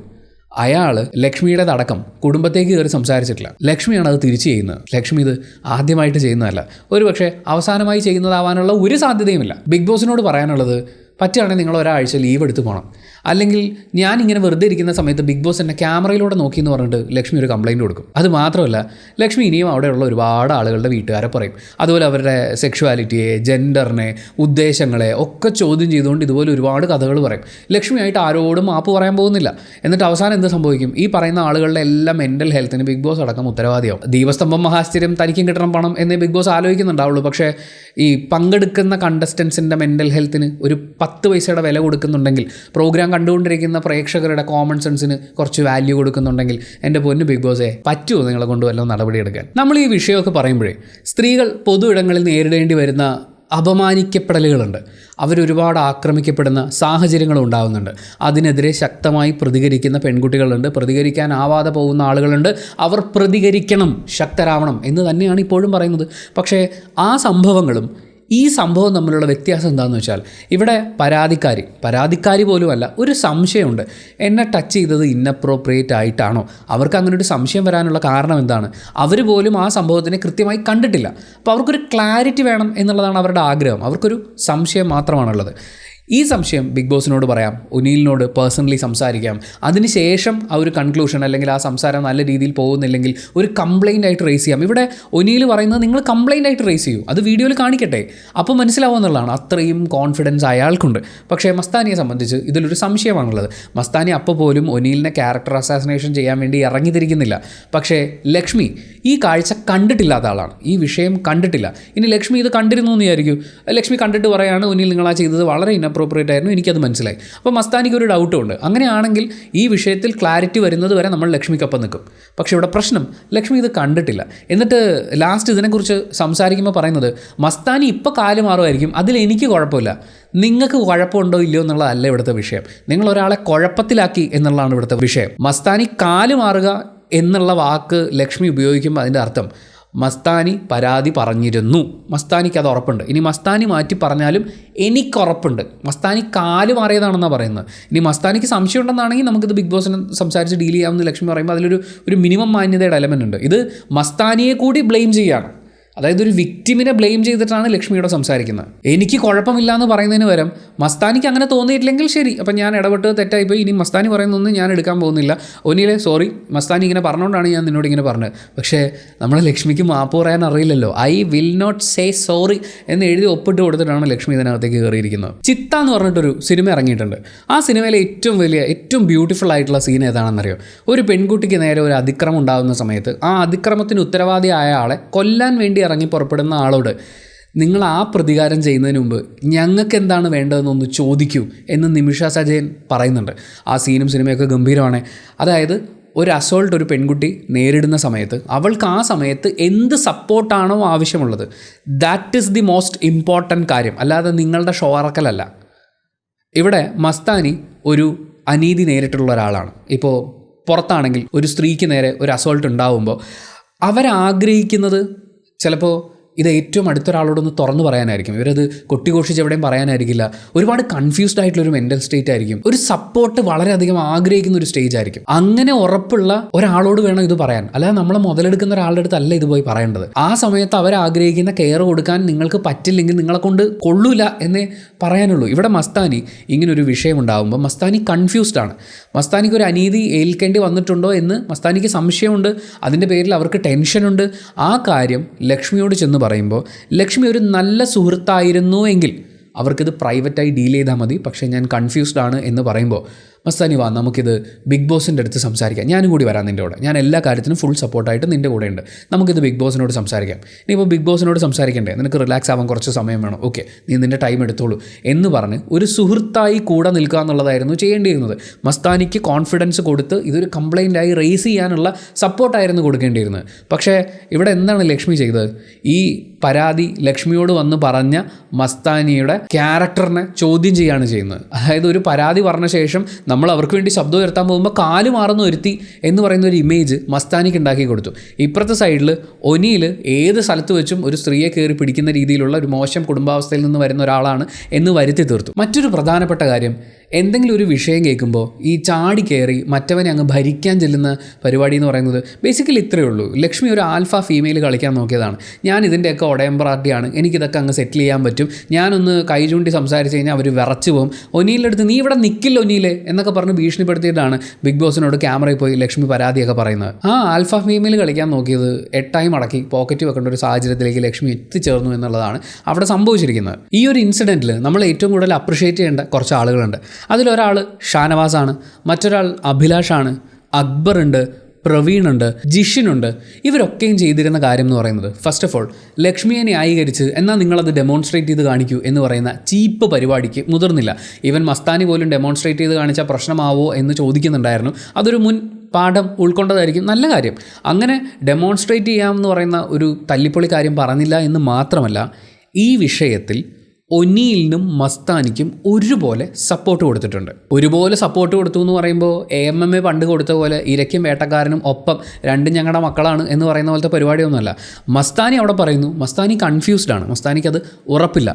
അയാൾ ലക്ഷ്മിയുടേതടക്കം കുടുംബത്തേക്ക് കയറി സംസാരിച്ചിട്ടില്ല. ലക്ഷ്മിയാണ് അത് തിരിച്ച് ചെയ്യുന്നത്. ലക്ഷ്മി ഇത് ആദ്യമായിട്ട് ചെയ്യുന്നതല്ല, ഒരുപക്ഷെ അവസാനമായി ചെയ്യുന്നതാവാനുള്ള ഒരു സാധ്യതയുമില്ല. ബിഗ് ബോസിനോട് പറയാനുള്ളത്, പറ്റുകയാണെങ്കിൽ നിങ്ങൾ ഒരാഴ്ച ലീവ് എടുത്ത് പോകണം. അല്ലെങ്കിൽ ഞാനിങ്ങനെ വെറുതെ ഇരിക്കുന്ന സമയത്ത് ബിഗ് ബോസ് എന്നെ ക്യാമറയിലൂടെ നോക്കി എന്ന് പറഞ്ഞിട്ട് ലക്ഷ്മി ഒരു കംപ്ലയിൻറ്റ് കൊടുക്കും. അത് മാത്രമല്ല, ലക്ഷ്മി ഇനിയും അവിടെയുള്ള ഒരുപാട് ആളുകളുടെ വീട്ടുകാരെ പറയും. അതുപോലെ അവരുടെ സെക്ഷുവാലിറ്റിയെ, ജെൻഡറിനെ, ഉദ്ദേശങ്ങളെ ഒക്കെ ചോദ്യം ചെയ്തുകൊണ്ട് ഇതുപോലെ ഒരുപാട് കഥകൾ പറയും. ലക്ഷ്മിയായിട്ട് ആരോടും മാപ്പ് പറയാൻ പോകുന്നില്ല. എന്നിട്ട് അവസാനം എന്ത് സംഭവിക്കും? ഈ പറയുന്ന ആളുകളുടെ എല്ലാം മെൻ്റൽ ഹെൽത്തിന് ബിഗ് ബോസ് അടക്കം ഉത്തരവാദിയാവും. ദീപസ്തംഭം മഹാശ്ചര്യം തനിക്കും കിട്ടണം പണം എന്നേ ബിഗ് ബോസ് ആലോചിക്കുന്നുണ്ടാവുള്ളൂ. പക്ഷേ ഈ പങ്കെടുക്കുന്ന കണ്ടസ്റ്റൻസിൻ്റെ മെൻ്റൽ ഹെൽത്തിന് ഒരു 10 പൈസയുടെ വില കൊടുക്കുന്നുണ്ടെങ്കിൽ, പ്രോഗ്രാം കണ്ടുകൊണ്ടിരിക്കുന്ന പ്രേക്ഷകരുടെ കോമൺ സെൻസിന് കുറച്ച് വാല്യൂ കൊടുക്കുന്നുണ്ടെങ്കിൽ, എൻ്റെ പൊന്നു ബിഗ് ബോസേ, പറ്റുമോ നിങ്ങളെ കൊണ്ട് വല്ലതും നടപടിയെടുക്കാൻ? നമ്മൾ ഈ വിഷയമൊക്കെ പറയുമ്പോഴേ സ്ത്രീകൾ പൊതു ഇടങ്ങളിൽ നേരിടേണ്ടി വരുന്ന അപമാനിക്കപ്പെടലുകളുണ്ട്. അവരൊരുപാട് ആക്രമിക്കപ്പെടുന്ന സാഹചര്യങ്ങൾ ഉണ്ടാകുന്നുണ്ട്. അതിനെതിരെ ശക്തമായി പ്രതികരിക്കുന്ന പെൺകുട്ടികളുണ്ട്, പ്രതികരിക്കാനാവാതെ പോകുന്ന ആളുകളുണ്ട്. അവർ പ്രതികരിക്കണം, ശക്തരാവണം എന്ന് തന്നെയാണ് ഇപ്പോഴും പറയുന്നത്. പക്ഷേ ആ സംഭവങ്ങളും ഈ സംഭവം തമ്മിലുള്ള വ്യത്യാസം എന്താണെന്ന് വെച്ചാൽ, ഇവിടെ പരാതിക്കാരി പോലുമല്ല, ഒരു സംശയമുണ്ട്. എന്നെ ടച്ച് ചെയ്തത് ഇന്നപ്രോപ്രിയേറ്റ് ആയിട്ടാണോ? അവർക്ക് അങ്ങനെ ഒരു സംശയം വരാനുള്ള കാരണം എന്താണ്? അവർ പോലും ആ സംഭവത്തിനെ കൃത്യമായി കണ്ടിട്ടില്ല. അപ്പോൾ അവർക്കൊരു ക്ലാരിറ്റി വേണം എന്നുള്ളതാണ് അവരുടെ ആഗ്രഹം. അവർക്കൊരു സംശയം മാത്രമാണുള്ളത്. ഈ സംശയം ബിഗ് ബോസിനോട് പറയാം, ഒനീലിനോട് പേഴ്സണലി സംസാരിക്കാം. അതിനുശേഷം ആ ഒരു കൺക്ലൂഷൻ അല്ലെങ്കിൽ ആ സംസാരം നല്ല രീതിയിൽ പോകുന്നില്ലെങ്കിൽ ഒരു കംപ്ലയിൻ്റ് ആയിട്ട് റേസ് ചെയ്യാം. ഇവിടെ ഒനീൽ പറയുന്നത് നിങ്ങൾ കംപ്ലയിൻ്റ് ആയിട്ട് റേസ് ചെയ്യൂ, അത് വീഡിയോയിൽ കാണിക്കട്ടെ, അപ്പോൾ മനസ്സിലാവുമെന്നുള്ളതാണ്. അത്രയും കോൺഫിഡൻസ് അയാൾക്കുണ്ട്. പക്ഷേ മസ്താനിയെ സംബന്ധിച്ച് ഇതിലൊരു സംശയമാണുള്ളത്. മസ്താനി അപ്പോൾ പോലും ഒനീലിനെ ക്യാരക്ടർ അസാസിനേഷൻ ചെയ്യാൻ വേണ്ടി ഇറങ്ങിത്തിരിക്കുന്നില്ല. പക്ഷേ ലക്ഷ്മി ഈ കാഴ്ച കണ്ടിട്ടില്ലാത്ത ആളാണ്, ഈ വിഷയം കണ്ടിട്ടില്ല. ഇനി ലക്ഷ്മി ഇത് കണ്ടിരുന്നു എന്ന് വിചാരിക്കും. ലക്ഷ്മി കണ്ടിട്ട് പറയാണ്, ഒനീൽ നിങ്ങളാ ചെയ്തത് വളരെ ഇൻഅപ്രോപ്രിയേറ്റ് ആയിരുന്നു, എനിക്കത് മനസ്സിലായി. അപ്പോൾ മസ്താനിക്ക് ഒരു ഡൗട്ടും ഉണ്ട്. അങ്ങനെയാണെങ്കിൽ ഈ വിഷയത്തിൽ ക്ലാരിറ്റി വരുന്നത് വരെ നമ്മൾ ലക്ഷ്മിക്കൊപ്പം നിൽക്കും. പക്ഷേ ഇവിടെ പ്രശ്നം, ലക്ഷ്മി ഇത് കണ്ടിട്ടില്ല. എന്നിട്ട് ലാസ്റ്റ് ഇതിനെക്കുറിച്ച് സംസാരിക്കുമ്പോൾ പറയുന്നത് മസ്താനി ഇപ്പോൾ കാല് മാറുമായിരിക്കും, അതിലെനിക്ക് കുഴപ്പമില്ല, നിങ്ങൾക്ക് കുഴപ്പമുണ്ടോ ഇല്ലയോ എന്നുള്ളതല്ല ഇവിടുത്തെ വിഷയം. നിങ്ങൾ ഒരാളെ കുഴപ്പത്തിലാക്കി എന്നുള്ളതാണ് ഇവിടുത്തെ വിഷയം. മസ്താനി കാല് മാറുക എന്നുള്ള വാക്ക് ലക്ഷ്മി ഉപയോഗിക്കുമ്പോൾ അതിൻ്റെ അർത്ഥം മസ്താനി പരാതി പറഞ്ഞിരുന്നു, മസ്താനിക്ക് അത് ഉറപ്പുണ്ട്. ഇനി മസ്താനി മാറ്റി പറഞ്ഞാലും എനിക്കുറപ്പുണ്ട് മസ്താനി കാല് മാറിയതാണെന്നാണ് പറയുന്നത്. ഇനി മസ്താനിക്ക് സംശയം ഉണ്ടെന്നാണെങ്കിൽ നമുക്കിത് ബിഗ് ബോസിനെ സംസാരിച്ച് ഡീൽ ചെയ്യാമെന്ന് ലക്ഷ്മി പറയുമ്പോൾ അതിലൊരു മിനിമം മാന്യതയുടെ എലമെൻ്റ് ഉണ്ട്. ഇത് മസ്താനിയെ കൂടി ബ്ലെയിം ചെയ്യുകയാണ്. അതായത് ഒരു വിക്റ്റിമിനെ ബ്ലെയിം ചെയ്തിട്ടാണ് ലക്ഷ്മിയോട് സംസാരിക്കുന്നത്. എനിക്ക് കുഴപ്പമില്ല എന്ന് പറയുന്നതിന് പകരം മസ്താനിക്ക് അങ്ങനെ തോന്നിയിട്ടില്ലെങ്കിൽ ശരി, അപ്പം ഞാൻ ഇടപെട്ട് തെറ്റായിപ്പോയി, ഇനി മസ്താനി പറയുന്നൊന്നും ഞാൻ എടുക്കാൻ പോകുന്നില്ല. ഒന്നിലെ സോറി, മസ്താനി ഇങ്ങനെ പറഞ്ഞുകൊണ്ടാണ് ഞാൻ നിന്നോട് ഇങ്ങനെ പറഞ്ഞത്. പക്ഷേ നമ്മളെ ലക്ഷ്മിക്ക് മാപ്പ് പറയാൻ അറിയില്ലല്ലോ. I will not say sorry എന്ന് എഴുതി ഒപ്പിട്ട് കൊടുത്തിട്ടാണ് ലക്ഷ്മി ഇതിനകത്തേക്ക് കയറിയിരിക്കുന്നത്. ചിത്ത എന്ന് പറഞ്ഞിട്ടൊരു സിനിമ ഇറങ്ങിയിട്ടുണ്ട്. ആ സിനിമയിലെ ഏറ്റവും ബ്യൂട്ടിഫുൾ ആയിട്ടുള്ള സീൻ ഏതാണെന്നറിയോ? ഒരു പെൺകുട്ടിക്ക് നേരെ ഒരു അതിക്രമം ഉണ്ടാകുന്ന സമയത്ത് ആ അതിക്രമത്തിന് ഉത്തരവാദിയായ ആളെ കൊല്ലാൻ വേണ്ടി ഇറങ്ങി പുറപ്പെടുന്ന ആളോട് നിങ്ങൾ ആ പ്രതികാരം ചെയ്യുന്നതിന് മുമ്പ് ഞങ്ങൾക്ക് എന്താണ് വേണ്ടതെന്നൊന്ന് ചോദിക്കൂ എന്ന് നിമിഷ സജയൻ പറയുന്നുണ്ട്. ആ സീനും സിനിമയൊക്കെ ഗംഭീരമാണ്. അതായത് ഒരു അസോൾട്ട് ഒരു പെൺകുട്ടി നേരിടുന്ന സമയത്ത് അവൾക്ക് ആ സമയത്ത് എന്ത് സപ്പോർട്ടാണോ ആവശ്യമുള്ളത്, that is the most important കാര്യം, അല്ലാതെ നിങ്ങളുടെ ഷോറക്കലല്ല. ഇവിടെ മസ്താനി ഒരു അനീതി നേരിട്ടുള്ള ഒരാളാണ്. ഇപ്പോൾ പുറത്താണെങ്കിൽ ഒരു സ്ത്രീക്ക് നേരെ ഒരു അസോൾട്ട് ഉണ്ടാവുമ്പോൾ അവരാഗ്രഹിക്കുന്നത് ചിലപ്പോൾ ഇത് ഏറ്റവും അടുത്തൊരാളോടൊന്ന് തുറന്നു പറയാനായിരിക്കും. ഇവരത് കൊട്ടിഘോഷിച്ച് എവിടെയും പറയാനായിരിക്കില്ല. ഒരുപാട് കൺഫ്യൂസ്ഡ് ആയിട്ടുള്ളൊരു മെൻ്റൽ സ്റ്റേറ്റ് ആയിരിക്കും. ഒരു സപ്പോർട്ട് വളരെയധികം ആഗ്രഹിക്കുന്ന ഒരു സ്റ്റേജ് ആയിരിക്കും. അങ്ങനെ ഉറപ്പുള്ള ഒരാളോട് വേണം ഇത് പറയാൻ, അല്ലാതെ നമ്മളെ മുതലെടുക്കുന്ന ഒരാളുടെ അടുത്തല്ല ഇത് പോയി പറയേണ്ടത്. ആ സമയത്ത് അവരാഗ്രഹിക്കുന്ന കെയർ കൊടുക്കാൻ നിങ്ങൾക്ക് പറ്റില്ലെങ്കിൽ നിങ്ങളെ കൊണ്ട് കൊള്ളൂല എന്നേ പറയാനുള്ളൂ. ഇവിടെ മസ്താനി ഇങ്ങനൊരു വിഷയം ഉണ്ടാകുമ്പോൾ മസ്താനി കൺഫ്യൂസ്ഡ് ആണ്. മസ്താനിക്ക് ഒരു അനീതി ഏൽക്കേണ്ടി വന്നിട്ടുണ്ടോ എന്ന് മസ്താനിക്ക് സംശയമുണ്ട്. അതിൻ്റെ പേരിൽ അവർക്ക് ടെൻഷനുണ്ട്. ആ കാര്യം ലക്ഷ്മിയോട് ചെന്ന് പറയുമ്പോൾ ലക്ഷ്മി ഒരു നല്ല സുഹൃത്തായിരുന്നു എങ്കിൽ അവർക്കിത് പ്രൈവറ്റായി ഡീൽ ചെയ്താൽ മതി. പക്ഷേ ഞാൻ കൺഫ്യൂസ്ഡ് ആണ് എന്ന് പറയുമ്പോൾ മസ്താനി വാ, നമുക്കിത് ബിഗ് ബോസിൻ്റെ അടുത്ത് സംസാരിക്കാം, ഞാനും കൂടി വരാം നിൻ്റെ കൂടെ, ഞാൻ എല്ലാ കാര്യത്തിനും ഫുൾ സപ്പോർട്ടായിട്ട് നിൻ്റെ കൂടെ ഉണ്ട്, നമുക്കിത് ബിഗ് ബോസിനോട് സംസാരിക്കാം. ഇനിയിപ്പോൾ ബിഗ് ബോസിനോട് സംസാരിക്കണ്ടേ, നിനക്ക് റിലാക്സ് ആവാൻ കുറച്ച് സമയം വേണം, ഓക്കെ നീ നിൻ്റെ ടൈം എടുത്തോളൂ എന്ന് പറഞ്ഞ് ഒരു സുഹൃത്തായി കൂടെ നിൽക്കുക എന്നുള്ളതായിരുന്നു ചെയ്യേണ്ടിയിരുന്നത്. മസ്താനിക്ക് കോൺഫിഡൻസ് കൊടുത്ത് ഇതൊരു കംപ്ലൈൻറ്റായി റേസ് ചെയ്യാനുള്ള സപ്പോർട്ടായിരുന്നു കൊടുക്കേണ്ടിയിരുന്നത്. പക്ഷേ ഇവിടെ എന്താണ് ലക്ഷ്മി ചെയ്തത്? ഈ പരാതി ലക്ഷ്മിയോട് വന്ന് പറഞ്ഞ മസ്താനിയുടെ ക്യാരക്ടറിനെ ചോദ്യം ചെയ്യുകയാണ് ചെയ്യുന്നത്. അതായത് ഒരു പരാതി പറഞ്ഞ ശേഷം നമ്മൾ അവർക്ക് വേണ്ടി ശബ്ദം ഉയർത്താൻ പോകുമ്പോൾ കാല് മാറുന്ന ഒരുത്തി എന്ന് പറയുന്ന ഒരു ഇമേജ് മസ്താനിക്ക് ഉണ്ടാക്കി കൊടുത്തു. ഇപ്പുറത്തെ സൈഡിൽ ഒനിയിൽ ഏത് സ്ഥലത്ത് വെച്ചും ഒരു സ്ത്രീയെ കയറി പിടിക്കുന്ന രീതിയിലുള്ള ഒരു മോശം കുടുംബാവസ്ഥയിൽ നിന്ന് വരുന്ന ഒരാളാണ് എന്ന് വരുത്തി തീർത്തു. മറ്റൊരു പ്രധാനപ്പെട്ട കാര്യം, എന്തെങ്കിലും ഒരു വിഷയം കേൾക്കുമ്പോൾ ഈ ചാടി കയറി മറ്റവനെ അങ്ങ് ഭരിക്കാൻ ചെല്ലുന്ന പരിപാടി എന്ന് പറയുന്നത് ബേസിക്കലി ഇത്രയേ ഉള്ളൂ. ലക്ഷ്മി ഒരു ആൽഫ ഫീമെയിൽ കളിക്കാൻ നോക്കിയതാണ്. ഞാൻ ഇതിൻ്റെയൊക്കെ ഒടയമ്പ്രാട്ടിയാണ്, എനിക്കിതൊക്കെ അങ്ങ് സെറ്റിൽ ചെയ്യാൻ പറ്റും, ഞാനൊന്ന് കൈ ചൂണ്ടി സംസാരിച്ച് കഴിഞ്ഞാൽ അവർ വിറച്ചു പോകും, ഒനിയിലെ അടുത്ത് നീ ഇവിടെ നിൽക്കില്ല ഒനിയിലെ എന്നൊക്കെ പറഞ്ഞ് ഭീഷണിപ്പെടുത്തിയിട്ടാണ് ബിഗ് ബോസിനോട് ക്യാമറയിൽ പോയി ലക്ഷ്മി പരാതിയൊക്കെ പറയുന്നത്. ആ ആൽഫ ഫീമെയിൽ കളിക്കാൻ നോക്കിയത് 8 മടക്കി പോക്കറ്റ് വെക്കേണ്ട ഒരു സാഹചര്യത്തിലേക്ക് ലക്ഷ്മി എത്തിച്ചേർന്നു എന്നുള്ളതാണ് അവിടെ സംഭവിച്ചിരിക്കുന്നത്. ഈ ഒരു ഇൻസിഡൻറ്റിൽ നമ്മൾ ഏറ്റവും കൂടുതൽ അപ്രിഷ്യേറ്റ് ചെയ്യേണ്ട കുറച്ച് ആളുകളുണ്ട്. അതിലൊരാൾ ഷാനവാസാണ്, മറ്റൊരാൾ അഭിലാഷാണ്, അക്ബറുണ്ട്, പ്രവീണുണ്ട്, ജിഷിനുണ്ട്. ഇവരൊക്കെയും ചെയ്തിരുന്ന കാര്യം എന്ന് പറയുന്നത് ഫസ്റ്റ് ഓഫ് ഓൾ ലക്ഷ്മിയെ ന്യായീകരിച്ച് എന്നാൽ നിങ്ങളത് ഡെമോൺസ്ട്രേറ്റ് ചെയ്ത് കാണിക്കൂ എന്ന് പറയുന്ന ചീപ്പ് പരിപാടിക്ക് മുതിർന്നില്ല. ഈവൻ മസ്താനി പോലും ഡെമോൺസ്ട്രേറ്റ് ചെയ്ത് കാണിച്ചാൽ പ്രശ്നമാവോ എന്ന് ചോദിക്കുന്നുണ്ടായിരുന്നു. അതൊരു മുൻ പാഠം ഉൾക്കൊണ്ടതായിരിക്കും, നല്ല കാര്യം. അങ്ങനെ ഡെമോൺസ്ട്രേറ്റ് ചെയ്യാമെന്ന് പറയുന്ന ഒരു തല്ലിപ്പൊളി കാര്യം പറഞ്ഞില്ല എന്ന് മാത്രമല്ല, ഈ വിഷയത്തിൽ ഒനിയിലിനും മസ്താനിക്കും ഒരുപോലെ സപ്പോർട്ട് കൊടുത്തിട്ടുണ്ട്. ഒരുപോലെ സപ്പോർട്ട് കൊടുത്തു എന്ന് പറയുമ്പോൾ AMMA പണ്ട് കൊടുത്ത പോലെ ഇരയ്ക്കും വേട്ടക്കാരനും ഒപ്പം രണ്ടും ഞങ്ങളുടെ മക്കളാണ് എന്ന് പറയുന്ന പോലത്തെ പരിപാടിയൊന്നുമല്ല. മസ്താനി അവിടെ പറയുന്നു, മസ്താനി കൺഫ്യൂസ്ഡ് ആണ്, മസ്താനിക്കത് ഉറപ്പില്ല.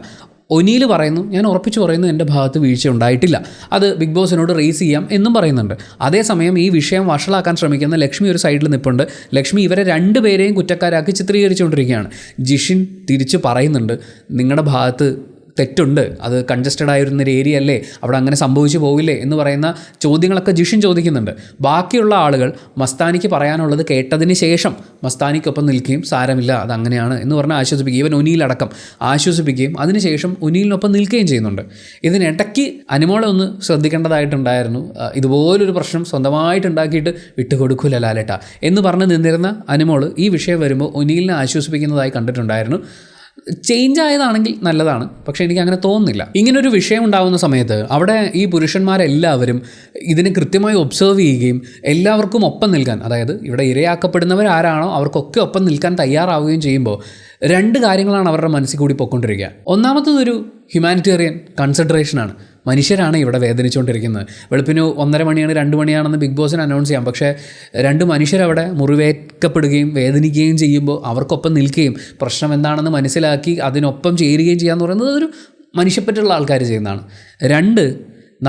ഒനിയിൽ പറയുന്നു, ഞാൻ ഉറപ്പിച്ച് പറയുന്നു എൻ്റെ ഭാഗത്ത് വീഴ്ച ഉണ്ടായിട്ടില്ല, അത് ബിഗ് ബോസിനോട് റേസ് ചെയ്യാം എന്നും പറയുന്നുണ്ട്. അതേസമയം ഈ വിഷയം വഷളാക്കാൻ ശ്രമിക്കുന്ന ലക്ഷ്മി ഒരു സൈഡിൽ നിൽപ്പുണ്ട്. ലക്ഷ്മി ഇവരെ രണ്ടുപേരെയും കുറ്റക്കാരാക്കി ചിത്രീകരിച്ചുകൊണ്ടിരിക്കുകയാണ്. ജിഷിൻ തിരിച്ച് പറയുന്നുണ്ട്, നിങ്ങളുടെ ഭാഗത്ത് തെറ്റുണ്ട്, അത് കൺജസ്റ്റഡ് ആയിരുന്നൊരു ഏരിയ അല്ലേ, അവിടെ അങ്ങനെ സംഭവിച്ചു പോവില്ലേ എന്ന് പറയുന്ന ചോദ്യങ്ങളൊക്കെ ജിഷിൻ ചോദിക്കുന്നുണ്ട്. ബാക്കിയുള്ള ആളുകൾ മസ്താനിക്ക് പറയാനുള്ളത് കേട്ടതിന് ശേഷം മസ്താനിക്കൊപ്പം നിൽക്കുകയും സാരമില്ല അതങ്ങനെയാണ് എന്ന് പറഞ്ഞ് ആശ്വസിപ്പിക്കുകയും ഈവൻ ഒനിയിലടക്കം ആശ്വസിപ്പിക്കുകയും അതിനുശേഷം ഒനിയിലിനൊപ്പം നിൽക്കുകയും ചെയ്യുന്നുണ്ട്. ഇതിനിടയ്ക്ക് അനുമോളെ ഒന്ന് ശ്രദ്ധിക്കേണ്ടതായിട്ടുണ്ടായിരുന്നു. ഇതുപോലൊരു പ്രശ്നം സ്വന്തമായിട്ടുണ്ടാക്കിയിട്ട് വിട്ടുകൊടുക്കില്ല ലാലേട്ട എന്ന് പറഞ്ഞ് നിന്നിരുന്ന അനുമോൾ ഈ വിഷയം വരുമ്പോൾ ഒനിയിലിനെ ആശ്വസിപ്പിക്കുന്നതായി കണ്ടിട്ടുണ്ടായിരുന്നു. ചേഞ്ച് ആയതാണെങ്കിൽ നല്ലതാണ്, പക്ഷേ എനിക്ക് അങ്ങനെ തോന്നുന്നില്ല. ഇങ്ങനൊരു വിഷയം ഉണ്ടാകുന്ന സമയത്ത് അവിടെ ഈ പുരുഷന്മാരെല്ലാവരും ഇതിനെ കൃത്യമായി ഒബ്സർവ് ചെയ്യുകയും എല്ലാവർക്കും ഒപ്പം നിൽക്കാൻ, അതായത് ഇവിടെ ഇരയാക്കപ്പെടുന്നവരാരാണോ അവർക്കൊക്കെ ഒപ്പം നിൽക്കാൻ തയ്യാറാവുകയും ചെയ്യുമ്പോൾ രണ്ട് കാര്യങ്ങളാണ് അവരുടെ മനസ്സിൽ കൂടി പൊയ്ക്കൊണ്ടിരിക്കുക. ഒന്നാമത്തതൊരു ഹ്യൂമാനിറ്റേറിയൻ കൺസിഡറേഷനാണ്. മനുഷ്യരാണ് ഇവിടെ വേദനിച്ചുകൊണ്ടിരിക്കുന്നത്. വെളുപ്പിന് 1:30 മണിയാണ് 2 മണിയാണെന്ന് ബിഗ് ബോസിന് അനൗൺസ് ചെയ്യാം, പക്ഷേ 2 മനുഷ്യരവിടെ മുറിവേൽക്കപ്പെടുകയും വേദനിക്കുകയും ചെയ്യുമ്പോൾ അവർക്കൊപ്പം നിൽക്കുകയും പ്രശ്നം എന്താണെന്ന് മനസ്സിലാക്കി അതിനൊപ്പം ചേരുകയും ചെയ്യുക എന്ന് പറയുന്നത് ഒരു മനുഷ്യപ്പറ്റുള്ള ആൾക്കാർ ചെയ്യുന്നതാണ്. 2,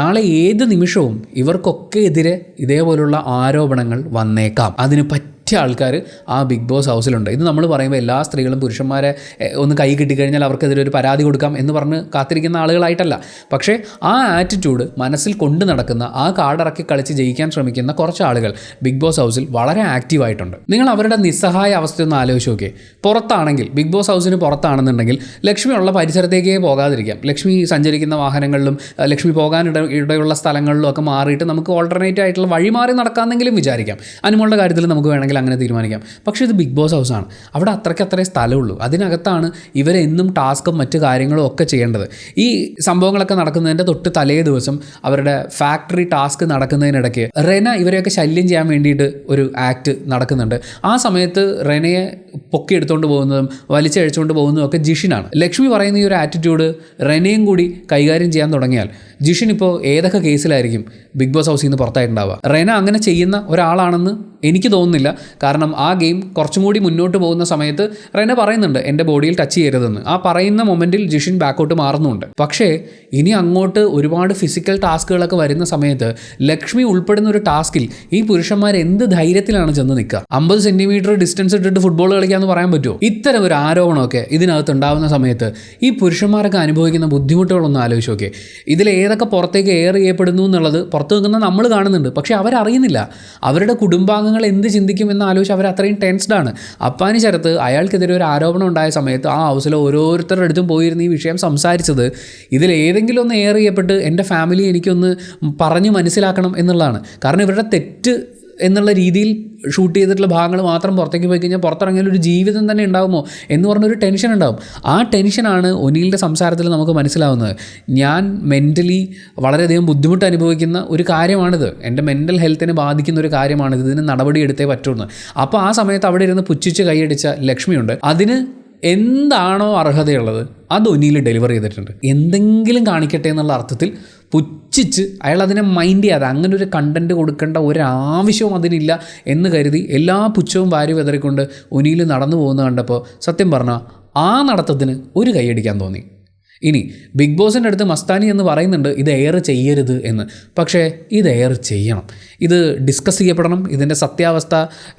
നാളെ ഏത് നിമിഷവും ഇവർക്കൊക്കെ എതിരെ ഇതേപോലുള്ള ആരോപണങ്ങൾ വന്നേക്കാം. അതിന് പറ്റിയ ആൾക്കാർ ആ ബിഗ് ബോസ് ഹൗസിലുണ്ട്. ഇത് നമ്മൾ പറയുമ്പോൾ എല്ലാ സ്ത്രീകളും പുരുഷന്മാരെ ഒന്ന് കൈ കിട്ടിക്കഴിഞ്ഞാൽ അവർക്കെതിരെ ഒരു പരാതി കൊടുക്കാം എന്ന് പറഞ്ഞ് കാത്തിരിക്കുന്ന ആളുകളായിട്ടല്ല. പക്ഷേ ആ ആറ്റിറ്റ്യൂഡ് മനസ്സിൽ കൊണ്ടു നടക്കുന്ന, ആ കാർഡിറക്കി കളിച്ച് ജയിക്കാൻ ശ്രമിക്കുന്ന കുറച്ച് ആളുകൾ ബിഗ് ബോസ് ഹൗസിൽ വളരെ ആക്റ്റീവായിട്ടുണ്ട്. നിങ്ങൾ അവരുടെ നിസ്സഹായ അവസ്ഥയൊന്ന് ആലോചിച്ച് നോക്കിയേ. പുറത്താണെങ്കിൽ, ബിഗ് ബോസ് ഹൗസിന് പുറത്താണെന്നുണ്ടെങ്കിൽ ലക്ഷ്മി ഉള്ള പരിസരത്തേക്കേ പോകാതിരിക്കാം. ലക്ഷ്മി സഞ്ചരിക്കുന്ന വാഹനങ്ങളിലും ലക്ഷ്മി പോകാനിടയുള്ള സ്ഥലങ്ങളിലും ഒക്കെ മാറിയിട്ട് നമുക്ക് ഓൾട്ടർനേറ്റീവ് ആയിട്ടുള്ള വഴി മാറി നടക്കാമെന്നെങ്കിലും വിചാരിക്കാം. അനുമോളുടെ കാര്യത്തിൽ നമുക്ക് വേണമെങ്കിൽ അങ്ങനെ തീരുമാനിക്കാം. പക്ഷേ ഇത് ബിഗ് ബോസ് ഹൗസാണ്. അവിടെ അത്രയ്ക്കത്രേ സ്ഥലമുള്ളൂ. അതിനകത്താണ് ഇവരെന്നും ടാസ്കും മറ്റു കാര്യങ്ങളും ഒക്കെ ചെയ്യേണ്ടത്. ഈ സംഭവങ്ങളൊക്കെ നടക്കുന്നതിൻ്റെ തൊട്ട് തലേ ദിവസം അവരുടെ ഫാക്ടറി ടാസ്ക് നടക്കുന്നതിനിടയ്ക്ക് റെന ഇവരെയൊക്കെ ശല്യം ചെയ്യാൻ വേണ്ടിയിട്ട് ഒരു ആക്ട് നടക്കുന്നുണ്ട്. ആ സമയത്ത് റെനയെ പൊക്കിയെടുത്തുകൊണ്ട് പോകുന്നതും വലിച്ചഴിച്ചുകൊണ്ട് പോകുന്നതും ഒക്കെ ജിഷിനാണ്. ലക്ഷ്മി പറയുന്ന ഈ ഒരു ആറ്റിറ്റ്യൂഡ് റെനയും കൂടി കൈകാര്യം ചെയ്യാൻ തുടങ്ങിയാൽ ജിഷിൻ ഇപ്പോൾ ഏതൊക്കെ കേസിലായിരിക്കും ബിഗ് ബോസ് ഹൗസിൽ നിന്ന് പുറത്തായിട്ടുണ്ടാവുക. റെന അങ്ങനെ ചെയ്യുന്ന ഒരാളാണെന്ന് എനിക്ക് തോന്നുന്നില്ല. കാരണം ആ ഗെയിം കുറച്ചും കൂടി മുന്നോട്ട് പോകുന്ന സമയത്ത് റെന പറയുന്നുണ്ട് എൻ്റെ ബോഡിയിൽ ടച്ച് ചെയ്യരുതെന്ന്. ആ പറയുന്ന മൊമെൻറ്റിൽ ജിഷിൻ ബാക്കോട്ട് മാറുന്നുണ്ട്. പക്ഷേ ഇനി അങ്ങോട്ട് ഒരുപാട് ഫിസിക്കൽ ടാസ്കുകളൊക്കെ വരുന്ന സമയത്ത് ലക്ഷ്മി ഉൾപ്പെടുന്ന ഒരു ടാസ്കിൽ ഈ പുരുഷന്മാർ എന്ത് ധൈര്യത്തിലാണ് ചെന്ന് നിൽക്കുക? 50 സെൻറ്റിമീറ്റർ ഡിസ്റ്റൻസ് ഇട്ടിട്ട് ഫുട്ബോൾ കളിക്കാമെന്ന് പറയാൻ പറ്റുമോ? ഇത്തരം ഒരു ആരോപണമൊക്കെ ഇതിനകത്ത് ഉണ്ടാകുന്ന സമയത്ത് ഈ പുരുഷന്മാരൊക്കെ അനുഭവിക്കുന്ന ബുദ്ധിമുട്ടുകളൊന്നും ആലോചിച്ച് നോക്കിയേ. ഇതിലേതൊക്കെ പുറത്തേക്ക് എയർ ചെയ്യപ്പെടുന്നു എന്നുള്ളത് പുറത്ത് നിൽക്കുന്ന നമ്മൾ കാണുന്നുണ്ട്. പക്ഷേ അവരറിയുന്നില്ല. അവരുടെ കുടുംബാംഗങ്ങൾ എന്ത് ചിന്തിക്കുമെന്ന് ആലോചിച്ച് അവർ അത്രയും ടെൻസ്ഡാണ്. അപ്പാനി ശരത്ത് അയാൾക്കെതിരെ ഒരു ആരോപണം ഉണ്ടായ സമയത്ത് ആ ഹൗസിലെ ഓരോരുത്തരുടെ അടുത്തും പോയിരുന്ന് ഈ വിഷയം സംസാരിച്ചത് ഇതിലേതെങ്കിലും ഒന്ന് എയർ ചെയ്യപ്പെട്ട് എൻ്റെ ഫാമിലി എനിക്കൊന്ന് പറഞ്ഞ് മനസ്സിലാക്കണം എന്നുള്ളതാണ്. കാരണം ഇവരുടെ തെറ്റ് എന്നുള്ള രീതിയിൽ ഷൂട്ട് ചെയ്തിട്ടുള്ള ഭാഗങ്ങൾ മാത്രം പുറത്തേക്ക് പോയി കഴിഞ്ഞാൽ പുറത്തിറങ്ങിയാൽ ഒരു ജീവിതം തന്നെ ഉണ്ടാകുമോ എന്ന് പറഞ്ഞൊരു ടെൻഷൻ ഉണ്ടാകും. ആ ടെൻഷനാണ് ഒനിലിൻ്റെ സംസാരത്തിൽ നമുക്ക് മനസ്സിലാവുന്നത്. ഞാൻ മെൻ്റലി വളരെയധികം ബുദ്ധിമുട്ട് അനുഭവിക്കുന്ന ഒരു കാര്യമാണിത്, എൻ്റെ മെൻ്റൽ ഹെൽത്തിനെ ബാധിക്കുന്ന ഒരു കാര്യമാണിത്, ഇതിന് നടപടി എടുത്തേ പറ്റുമെന്ന്. അപ്പോൾ ആ സമയത്ത് അവിടെ ഇരുന്ന് പുച്ഛിച്ച് കൈയടിച്ച ലക്ഷ്മിയുണ്ട്. അതിന് എന്താണോ അർഹതയുള്ളത് അത് ഒനിയിൽ ഡെലിവർ ചെയ്തിട്ടുണ്ട്. എന്തെങ്കിലും കാണിക്കട്ടെ എന്നുള്ള അർത്ഥത്തിൽ പുച്ഛിച്ച് അയാൾ അതിനെ മൈൻഡ് ചെയ്യാതെ അങ്ങനെ ഒരു കണ്ടൻറ്റ് കൊടുക്കേണ്ട ഒരാവശ്യവും അതിനില്ല എന്ന് കരുതി എല്ലാ പുച്ഛവും വാരി വെതറിക്കൊണ്ട് ഒനിയിൽ നടന്നു പോകുന്നത് കണ്ടപ്പോൾ സത്യം പറഞ്ഞാൽ ആ നടത്തത്തിന് ഒരു കൈയടിക്കാൻ തോന്നി. ഇനി ബിഗ് ബോസിൻ്റെ അടുത്ത് മസ്താനി എന്ന് പറയുന്നുണ്ട് ഇത് എയർ ചെയ്യരുത് എന്ന്. പക്ഷേ ഇത് എയർ ചെയ്യണം, ഇത് ഡിസ്കസ് ചെയ്യപ്പെടണം. ഇതിൻ്റെ സത്യാവസ്ഥ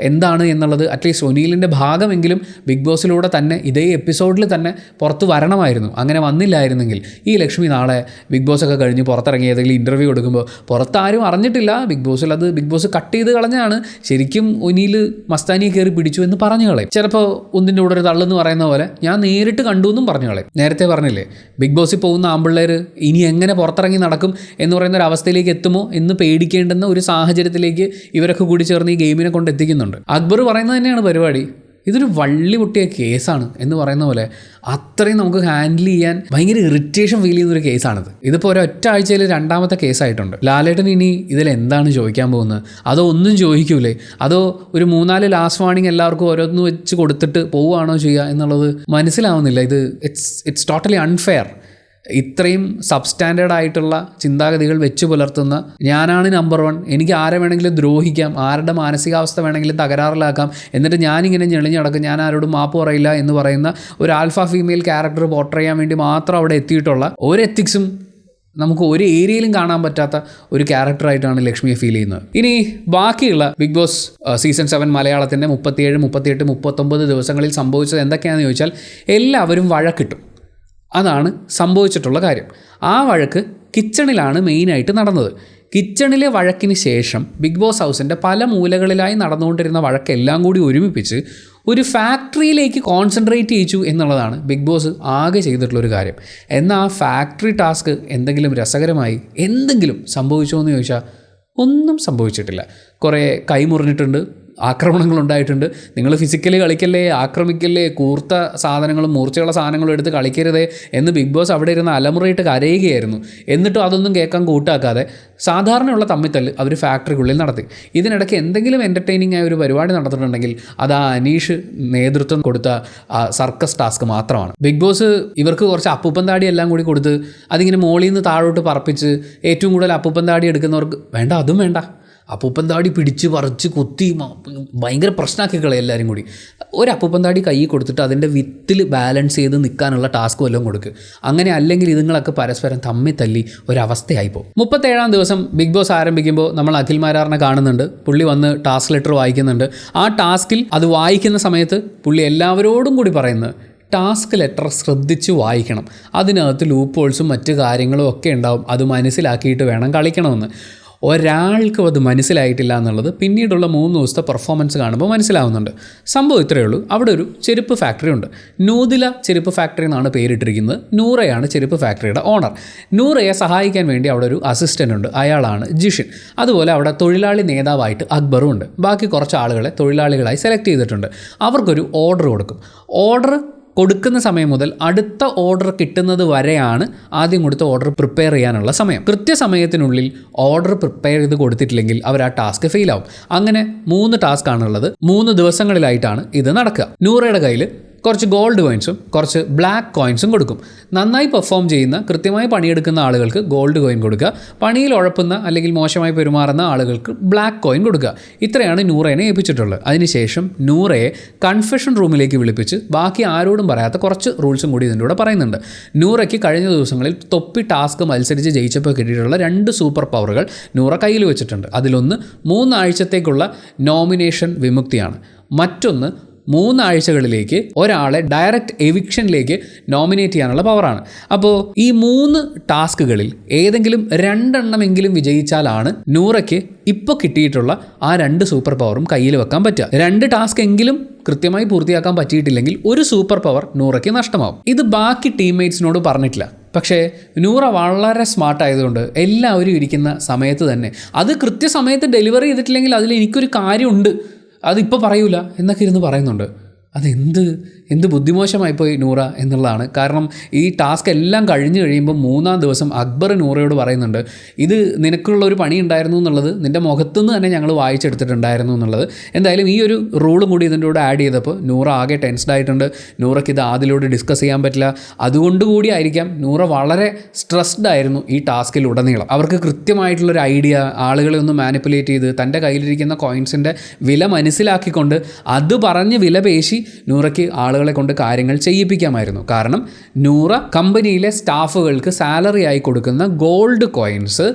എന്താണ് എന്നുള്ളത് അറ്റ്ലീസ്റ്റ് ഒനീലിൻ്റെ ഭാഗമെങ്കിലും ബിഗ് ബോസിലൂടെ തന്നെ ഇതേ എപ്പിസോഡിൽ തന്നെ പുറത്ത് വരണമായിരുന്നു. അങ്ങനെ വന്നില്ലായിരുന്നെങ്കിൽ ഈ ലക്ഷ്മി നാളെ ബിഗ് ബോസൊക്കെ കഴിഞ്ഞ് പുറത്തിറങ്ങി ഏതെങ്കിലും ഇൻ്റർവ്യൂ കൊടുക്കുമ്പോൾ പുറത്താരും അറിഞ്ഞിട്ടില്ല, ബിഗ് ബോസിൽ അത് ബിഗ് ബോസ് കട്ട് ചെയ്ത് കളഞ്ഞാണ്, ശരിക്കും ഒനീൽ മസ്താനിയെ കയറി പിടിച്ചു എന്ന് പറഞ്ഞു കളയും. ചിലപ്പോൾ ഒന്നിൻ്റെ കൂടെ ഒരു തള്ളെന്ന് പറയുന്ന പോലെ ഞാൻ നേരിട്ട് കണ്ടു എന്നും പറഞ്ഞു കളയും. നേരത്തെ പറഞ്ഞില്ലേ ബിഗ് ബോസിൽ പോകുന്ന ആമ്പിള്ളേർ ഇനി എങ്ങനെ പുറത്തിറങ്ങി നടക്കും എന്ന് പറയുന്ന ഒരു അവസ്ഥയിലേക്ക് എത്തുമോ എന്ന് പേടിക്കേണ്ടുന്ന ഒരു സാഹചര്യത്തിലേക്ക് ഇവരൊക്കെ കൂടി ചേർന്ന് ഈ ഗെയിമിനെ കൊണ്ട് എത്തിക്കുന്നുണ്ട്. അക്ബർ പറയുന്നത് തന്നെയാണ് പരിപാടി. ഇതൊരു വള്ളി പൊട്ടിയ കേസാണ് എന്ന് പറയുന്ന പോലെ അത്രയും നമുക്ക് ഹാൻഡിൽ ചെയ്യാൻ ഭയങ്കര ഇറിറ്റേഷൻ ഫീൽ ചെയ്യുന്നൊരു കേസാണിത്. ഇതിപ്പോൾ ഒരൊറ്റ ആഴ്ചയിൽ 2ാമത്തെ കേസായിട്ടുണ്ട്. ലാലേട്ടൻ ഇനി ഇതിലെന്താണ് ചോദിക്കാൻ പോകുന്നത്? അതോ ഒന്നും ചോദിക്കൂലേ? അതോ ഒരു 3-4 ലാസ്റ്റ് വാർണിംഗ് എല്ലാവർക്കും ഓരോന്ന് വെച്ച് കൊടുത്തിട്ട് പോവുകയാണോ ചെയ്യുക എന്നുള്ളത് മനസ്സിലാവുന്നില്ല. It's totally unfair. ഇത്രയും സബ്സ്റ്റാൻഡേർഡ് ആയിട്ടുള്ള ചിന്താഗതികൾ വെച്ച് പുലർത്തുന്ന ഞാനാണ് നമ്പർ 1, എനിക്ക് ആരെ വേണമെങ്കിലും ദ്രോഹിക്കാം, ആരുടെ മാനസികാവസ്ഥ വേണമെങ്കിലും തകരാറിലാക്കാം, എന്നിട്ട് ഞാനിങ്ങനെ ഞെളിഞ്ഞടക്കും, ഞാൻ ആരോടും മാപ്പ് പറയില്ല എന്ന് പറയുന്ന ഒരു ആൽഫ ഫീമെയിൽ ക്യാരക്ടർ പോർട്രേ ചെയ്യാൻ വേണ്ടി മാത്രം അവിടെ എത്തിയിട്ടുള്ള ഒരു എത്തിക്സും നമുക്ക് ഒരു ഏരിയയിലും കാണാൻ പറ്റാത്ത ഒരു ക്യാരക്ടറായിട്ടാണ് ലക്ഷ്മിയെ ഫീൽ ചെയ്യുന്നത്. ഇനി ബാക്കിയുള്ള ബിഗ് ബോസ് സീസൺ 7 മലയാളത്തിൻ്റെ 37, 38, 39 ദിവസങ്ങളിൽ സംഭവിച്ചത് എന്തൊക്കെയാണെന്ന് ചോദിച്ചാൽ എല്ലാവരും വഴക്കിട്ടു. അതാണ് സംഭവിച്ചിട്ടുള്ള കാര്യം. ആ വഴക്ക് കിച്ചണിലാണ് മെയിനായിട്ട് നടന്നത്. കിച്ചണിലെ വഴക്കിന് ശേഷം ബിഗ് ബോസ് ഹൗസിൻ്റെ പല മൂലകളിലായി നടന്നുകൊണ്ടിരുന്ന വഴക്കെല്ലാം കൂടി ഒരുമിപ്പിച്ച് ഒരു ഫാക്ടറിയിലേക്ക് കോൺസെൻട്രേറ്റ് ചെയ്യിച്ചു എന്നുള്ളതാണ് ബിഗ് ബോസ് ആകെ ചെയ്തിട്ടുള്ളൊരു കാര്യം. എന്നാൽ ആ ഫാക്ടറി ടാസ്ക് എന്തെങ്കിലും രസകരമായി എന്തെങ്കിലും സംഭവിച്ചോ എന്ന് ചോദിച്ചാൽ ഒന്നും സംഭവിച്ചിട്ടില്ല. കുറേ കൈ മുറിഞ്ഞിട്ടുണ്ട്, ആക്രമണങ്ങൾ ഉണ്ടായിട്ടുണ്ട്. നിങ്ങൾ ഫിസിക്കലി കളിക്കല്ലേ, ആക്രമിക്കല്ലേ, കൂർത്ത സാധനങ്ങളും മൂർച്ചയുള്ള സാധനങ്ങളും എടുത്ത് കളിക്കരുതേ എന്ന് ബിഗ് ബോസ് അവിടെ ഇരുന്ന് അലമുറയിട്ട് കരയുകയായിരുന്നു. എന്നിട്ടും അതൊന്നും കേൾക്കാൻ കൂട്ടാക്കാതെ സാധാരണയുള്ള തമ്മിത്തല്ല് അവർ ഫാക്ടറിക്കുള്ളിൽ നടത്തി. ഇതിനിടയ്ക്ക് എന്തെങ്കിലും എൻ്റർടൈനിങ് ആയ ഒരു പരിപാടി നടത്തിയിട്ടുണ്ടെങ്കിൽ അത് ആ അനീഷ് നേതൃത്വം കൊടുത്ത സർക്കസ് ടാസ്ക് മാത്രമാണ്. ബിഗ് ബോസ് ഇവർക്ക് കുറച്ച് അപ്പൂപ്പൻ താടി എല്ലാം കൂടി കൊടുത്ത് അതിങ്ങനെ മോളിൽ നിന്ന് താഴോട്ട് പറപ്പിച്ച് ഏറ്റവും കൂടുതൽ അപ്പൂപ്പൻ താടി എടുക്കുന്നവർക്ക് വേണ്ട, അതും വേണ്ട, അപ്പൂപ്പൻ താടി പിടിച്ച് പറിച്ച് കുത്തി ഭയങ്കര പ്രശ്നമാക്കിക്കളെ എല്ലാവരും കൂടി. ഒരു അപ്പൂപ്പൻ താടി കൈ കൊടുത്തിട്ട് അതിൻ്റെ വിത്തിൽ ബാലൻസ് ചെയ്ത് നിൽക്കാനുള്ള ടാസ്ക് വല്ലതും കൊടുക്കുക. അങ്ങനെ അല്ലെങ്കിൽ ഇതുങ്ങളൊക്കെ പരസ്പരം തമ്മിൽ തല്ലി ഒരവസ്ഥയായിപ്പോൾ. 37-ാം ദിവസം ബിഗ് ബോസ് ആരംഭിക്കുമ്പോൾ നമ്മൾ അഖിൽ മാരാറിനെ കാണുന്നുണ്ട്. പുള്ളി വന്ന് ടാസ്ക് ലെറ്റർ വായിക്കുന്നുണ്ട്. ആ ടാസ്കിൽ അത് വായിക്കുന്ന സമയത്ത് പുള്ളി എല്ലാവരോടും കൂടി പറയുന്നത് ടാസ്ക് ലെറ്റർ ശ്രദ്ധിച്ച് വായിക്കണം, അതിനകത്ത് ലൂപ്പ് ഹോൾസും മറ്റു കാര്യങ്ങളും ഒക്കെ ഉണ്ടാവും, അത് മനസ്സിലാക്കിയിട്ട് വേണം കളിക്കണമെന്ന്. ഒരാൾക്കും അത് മനസ്സിലായിട്ടില്ല എന്നുള്ളത് പിന്നീടുള്ള 3 ദിവസത്തെ പെർഫോമൻസ് കാണുമ്പോൾ മനസ്സിലാവുന്നുണ്ട്. സംഭവം ഇത്രയേ ഉള്ളൂ. അവിടെ ഒരു ചെരുപ്പ് ഫാക്ടറി ഉണ്ട്. നൂദില ചെരുപ്പ് ഫാക്ടറി എന്നാണ് പേരിട്ടിരിക്കുന്നത്. നൂറയാണ് ചെരുപ്പ് ഫാക്ടറിയുടെ ഓണർ. നൂറയെ സഹായിക്കാൻ വേണ്ടി അവിടെ ഒരു അസിസ്റ്റൻ്റ് ഉണ്ട്, അയാളാണ് ജിഷിൻ. അതുപോലെ അവിടെ തൊഴിലാളി നേതാവായിട്ട് അക്ബറും ഉണ്ട്. ബാക്കി കുറച്ച് ആളുകളെ തൊഴിലാളികളായി സെലക്ട് ചെയ്തിട്ടുണ്ട്. അവർക്കൊരു ഓർഡർ കൊടുക്കും. ഓർഡർ കൊടുക്കുന്ന സമയം മുതൽ അടുത്ത ഓർഡർ കിട്ടുന്നത് വരെയാണ് ആദ്യം കൊടുത്ത ഓർഡർ പ്രിപ്പയർ ചെയ്യാനുള്ള സമയം. കൃത്യസമയത്തിനുള്ളിൽ ഓർഡർ പ്രിപ്പയർ ചെയ്ത് കൊടുത്തിട്ടില്ലെങ്കിൽ അവർ ആ ടാസ്ക് ഫെയിലാവും. അങ്ങനെ 3 ടാസ്ക്കാണുള്ളത്. 3 ദിവസങ്ങളിലായിട്ടാണ് ഇത് നടക്കുക. നൂറയുടെ കയ്യിൽ കുറച്ച് ഗോൾഡ് കോയിൻസും കുറച്ച് ബ്ലാക്ക് കോയിൻസും കൊടുക്കും. നന്നായി പെർഫോം ചെയ്യുന്ന, കൃത്യമായി പണിയെടുക്കുന്ന ആളുകൾക്ക് ഗോൾഡ് കോയിൻ കൊടുക്കുക. പണിയിൽ ഉഴപ്പുന്ന അല്ലെങ്കിൽ മോശമായി പെരുമാറുന്ന ആളുകൾക്ക് ബ്ലാക്ക് കോയിൻ കൊടുക്കുക. ഇത്രയാണ് നൂറേനെ ഏൽപ്പിച്ചിട്ടുള്ളത്. അതിനുശേഷം നൂറയെ കൺഫെഷൻ റൂമിലേക്ക് വിളിപ്പിച്ച് ബാക്കി ആരോടും പറയാത്ത കുറച്ച് റൂൾസും കൂടി ഇതിൻ്റെ കൂടെ പറയുന്നുണ്ട്. നൂറയ്ക്ക് കഴിഞ്ഞ ദിവസങ്ങളിൽ തൊപ്പി ടാസ്ക് മത്സരിച്ച് ജയിച്ചപ്പോൾ കിട്ടിയിട്ടുള്ള 2 സൂപ്പർ പവറുകൾ നൂറ കയ്യിൽ വെച്ചിട്ടുണ്ട്. അതിലൊന്ന് 3 ആഴ്ചത്തേക്കുള്ള നോമിനേഷൻ വിമുക്തിയാണ്. മറ്റൊന്ന് 3 ആഴ്ചകളിലേക്ക് ഒരാളെ ഡയറക്റ്റ് എവിക്ഷനിലേക്ക് നോമിനേറ്റ് ചെയ്യാനുള്ള പവറാണ്. അപ്പോൾ ഈ 3 ടാസ്കുകളിൽ ഏതെങ്കിലും 2 എണ്ണമെങ്കിലും വിജയിച്ചാലാണ് നൂറയ്ക്ക് ഇപ്പോൾ കിട്ടിയിട്ടുള്ള ആ 2 സൂപ്പർ പവറും കയ്യിൽ വെക്കാൻ പറ്റുക. 2 ടാസ്ക് എങ്കിലും കൃത്യമായി പൂർത്തിയാക്കാൻ പറ്റിയിട്ടില്ലെങ്കിൽ ഒരു സൂപ്പർ പവർ നൂറയ്ക്ക് നഷ്ടമാവും. ഇത് ബാക്കി ടീംമേറ്റ്സിനോട് പറഞ്ഞിട്ടില്ല. പക്ഷേ നൂറ വളരെ സ്മാർട്ടായതുകൊണ്ട് എല്ലാവരും ഇരിക്കുന്ന സമയത്ത് തന്നെ അത് കൃത്യസമയത്ത് ഡെലിവറി ചെയ്തിട്ടില്ലെങ്കിൽ അതിൽ എനിക്കൊരു കാര്യമുണ്ട്, അതിപ്പോൾ പറയൂല എന്നൊക്കെ ഇരുന്ന് പറയുന്നുണ്ട്. എന്ത് ബുദ്ധിമോശമായിപ്പോയി നൂറ എന്നുള്ളതാണ്. കാരണം ഈ ടാസ്ക് എല്ലാം കഴിഞ്ഞ് കഴിയുമ്പോൾ 3-ാം ദിവസം അക്ബർ നൂറയോട് പറയുന്നുണ്ട്, ഇത് നിനക്കുള്ള ഒരു പണി ഉണ്ടായിരുന്നു എന്നുള്ളത് നിൻ്റെ മുഖത്തുനിന്ന് തന്നെ ഞങ്ങൾ വായിച്ചെടുത്തിട്ടുണ്ടായിരുന്നു എന്നുള്ളത്. എന്തായാലും ഈ ഒരു റൂളും കൂടി ഇതിൻ്റെ കൂടെ ആഡ് ചെയ്തപ്പോൾ നൂറ ആകെ ടെൻസ്ഡ് ആയിട്ടുണ്ട്. നൂറയ്ക്ക് ഇത് ആദിലോട് ഡിസ്കസ് ചെയ്യാൻ പറ്റില്ല. അതുകൊണ്ടുകൂടി ആയിരിക്കാം നൂറ വളരെ സ്ട്രെസ്ഡ് ആയിരുന്നു ഈ ടാസ്കിലുടനീളം. അവർക്ക് കൃത്യമായിട്ടുള്ളൊരു ഐഡിയ, ആളുകളെ ഒന്ന് മാനിപ്പുലേറ്റ് ചെയ്ത് തൻ്റെ കയ്യിലിരിക്കുന്ന കോയിൻസിൻ്റെ വില മനസ്സിലാക്കിക്കൊണ്ട് അത് പറഞ്ഞ് വില പേശി നൂറയ്ക്ക് ആളുകളെ കൊണ്ട് കാര്യങ്ങൾ ചെയ്യിപ്പിക്കാമായിരുന്നു. കാരണം നൂറ കമ്പനിയിലെ സ്റ്റാഫുകൾക്ക് സാലറി ആയി കൊടുക്കുന്ന ഗോൾഡ് കോയിൻസ്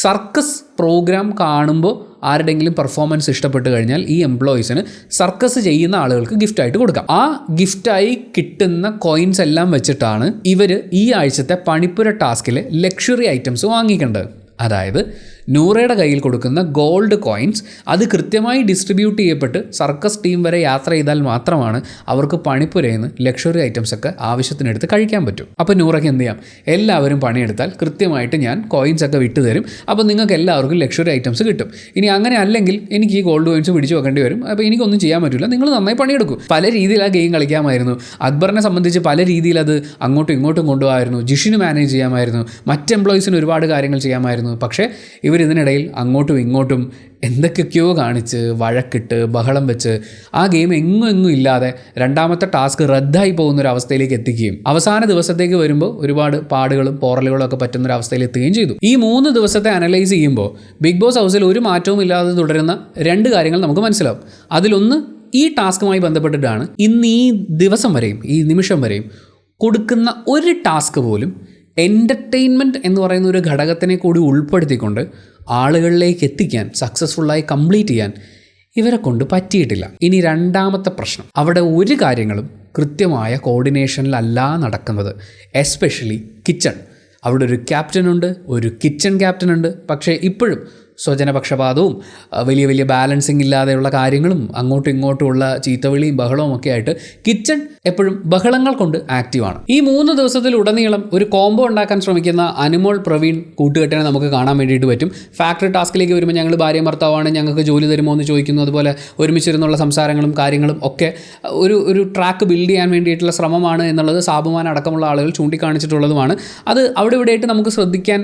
സർക്കസ് പ്രോഗ്രാം കാണുമ്പോൾ ആരുടെങ്കിലും പെർഫോമൻസ് ഇഷ്ടപ്പെട്ട് കഴിഞ്ഞാൽ ഈ എംപ്ലോയീസിന് സർക്കസ് ചെയ്യുന്ന ആളുകൾക്ക് ഗിഫ്റ്റായിട്ട് കൊടുക്കാം. ആ ഗിഫ്റ്റായി കിട്ടുന്ന കോയിൻസ് എല്ലാം വെച്ചിട്ടാണ് ഇവർ ഈ ആഴ്ചത്തെ പണിപ്പുര ടാസ്കിലെ ലക്ഷറി ഐറ്റംസ് വാങ്ങിക്കേണ്ടത്. അതായത് നൂറയുടെ കയ്യിൽ കൊടുക്കുന്ന ഗോൾഡ് കോയിൻസ് അത് കൃത്യമായി ഡിസ്ട്രിബ്യൂട്ട് ചെയ്യപ്പെട്ട് സർക്കസ് ടീം വരെ യാത്ര ചെയ്താൽ മാത്രമാണ് അവർക്ക് പണിപ്പുരയിൽ നിന്ന് ലക്ഷറി ഐറ്റംസൊക്കെ ആവശ്യത്തിനെടുത്ത് കഴിക്കാൻ പറ്റും. അപ്പോൾ നൂറയ്ക്ക് എന്ത് ചെയ്യാം, എല്ലാവരും പണിയെടുത്താൽ കൃത്യമായിട്ട് ഞാൻ കോയിൻസൊക്കെ വിട്ടുതരും, അപ്പോൾ നിങ്ങൾക്ക് എല്ലാവർക്കും ലക്ഷറി ഐറ്റംസ് കിട്ടും. ഇനി അങ്ങനെ അല്ലെങ്കിൽ എനിക്ക് ഈ ഗോൾഡ് കോയിൻസ് പിടിച്ചു വെക്കേണ്ടി വരും, അപ്പോൾ എനിക്കൊന്നും ചെയ്യാൻ പറ്റില്ല, നിങ്ങൾ നന്നായി പണിയെടുക്കും. പല രീതിയിൽ ആ ഗെയിം കളിക്കാമായിരുന്നു. അക്ബറിനെ സംബന്ധിച്ച് പല രീതിയിൽ അത് അങ്ങോട്ടും ഇങ്ങോട്ടും കൊണ്ടുപോകാമായിരുന്നു. ജിഷിന് മാനേജ് ചെയ്യാമായിരുന്നു, മറ്റ് എംപ്ലോയീസിന് ഒരുപാട് കാര്യങ്ങൾ ചെയ്യാമായിരുന്നു. പക്ഷേ ഇവരിതിനിടയിൽ അങ്ങോട്ടും ഇങ്ങോട്ടും എന്തൊക്കെയൊക്കെയോ കാണിച്ച് വഴക്കിട്ട് ബഹളം വെച്ച് ആ ഗെയിം എങ്ങും ഇല്ലാതെ 2ാമത്തെ ടാസ്ക് റദ്ദായി പോകുന്നൊരവസ്ഥയിലേക്ക് എത്തിക്കുകയും അവസാന ദിവസത്തേക്ക് വരുമ്പോൾ ഒരുപാട് പാടുകളും പോറലുകളും ഒക്കെ പറ്റുന്നൊരവസ്ഥയിൽ എത്തുകയും ചെയ്തു. ഈ 3 ദിവസത്തെ അനലൈസ് ചെയ്യുമ്പോൾ ബിഗ് ബോസ് ഹൗസിൽ ഒരു മാറ്റവും ഇല്ലാതെ തുടരുന്ന 2 കാര്യങ്ങൾ നമുക്ക് മനസ്സിലാവും. അതിലൊന്ന് ഈ ടാസ്കുമായി ബന്ധപ്പെട്ടിട്ടാണ് ഇന്ന് ഈ ദിവസം വരെയും ഈ നിമിഷം വരെയും കൊടുക്കുന്ന ഒരു ടാസ്ക് പോലും എൻ്റർടൈൻമെൻറ്റ് എന്ന് പറയുന്ന ഒരു ഘടകത്തിനെ കൂടി ഉൾപ്പെടുത്തിക്കൊണ്ട് ആളുകളിലേക്ക് എത്തിക്കാൻ, സക്സസ്ഫുള്ളായി കംപ്ലീറ്റ് ചെയ്യാൻ ഇവരെ കൊണ്ട് പറ്റിയിട്ടില്ല. ഇനി 2ാമത്തെ പ്രശ്നം, അവിടെ ഒരു കാര്യങ്ങളും കൃത്യമായ കോർഡിനേഷനിലല്ല നടക്കുന്നത്. Especially kitchen. അവിടെ ഒരു ക്യാപ്റ്റനുണ്ട്, ഒരു കിച്ചൺ ക്യാപ്റ്റനുണ്ട്. പക്ഷേ ഇപ്പോഴും സ്വജനപക്ഷപാതവും വലിയ വലിയ ബാലൻസിങ് ഇല്ലാതെയുള്ള കാര്യങ്ങളും അങ്ങോട്ടും ഇങ്ങോട്ടുമുള്ള ചീത്തവിളിയും ബഹളവും ഒക്കെ ആയിട്ട് കിച്ചൺ എപ്പോഴും ബഹളങ്ങൾ കൊണ്ട് ആക്റ്റീവാണ്. ഈ 3 ദിവസത്തിലുടനീളം ഒരു കോംബോ ഉണ്ടാക്കാൻ ശ്രമിക്കുന്ന അനുമോൾ, പ്രവീൺ കൂട്ടുകെട്ടിനെ നമുക്ക് കാണാൻ വേണ്ടിയിട്ട് പറ്റും. ഫാക്ടറി ടാസ്കിലേക്ക് വരുമ്പോൾ ഞങ്ങൾ ഭാര്യ ഭർത്താവാണ്, ഞങ്ങൾക്ക് ജോലി തരുമോ എന്ന് ചോദിക്കുന്നു. അതുപോലെ ഒരുമിച്ചിരുന്നുള്ള സംസാരങ്ങളും കാര്യങ്ങളും ഒക്കെ ഒരു ട്രാക്ക് ബിൽഡ് ചെയ്യാൻ വേണ്ടിയിട്ടുള്ള ശ്രമമാണ് എന്നുള്ളത് സാബുമാൻ അടക്കമുള്ള ആളുകൾ ചൂണ്ടിക്കാണിച്ചിട്ടുള്ളതുമാണ്. അത് അവിടെ ഇവിടെയായിട്ട് നമുക്ക് ശ്രദ്ധിക്കാൻ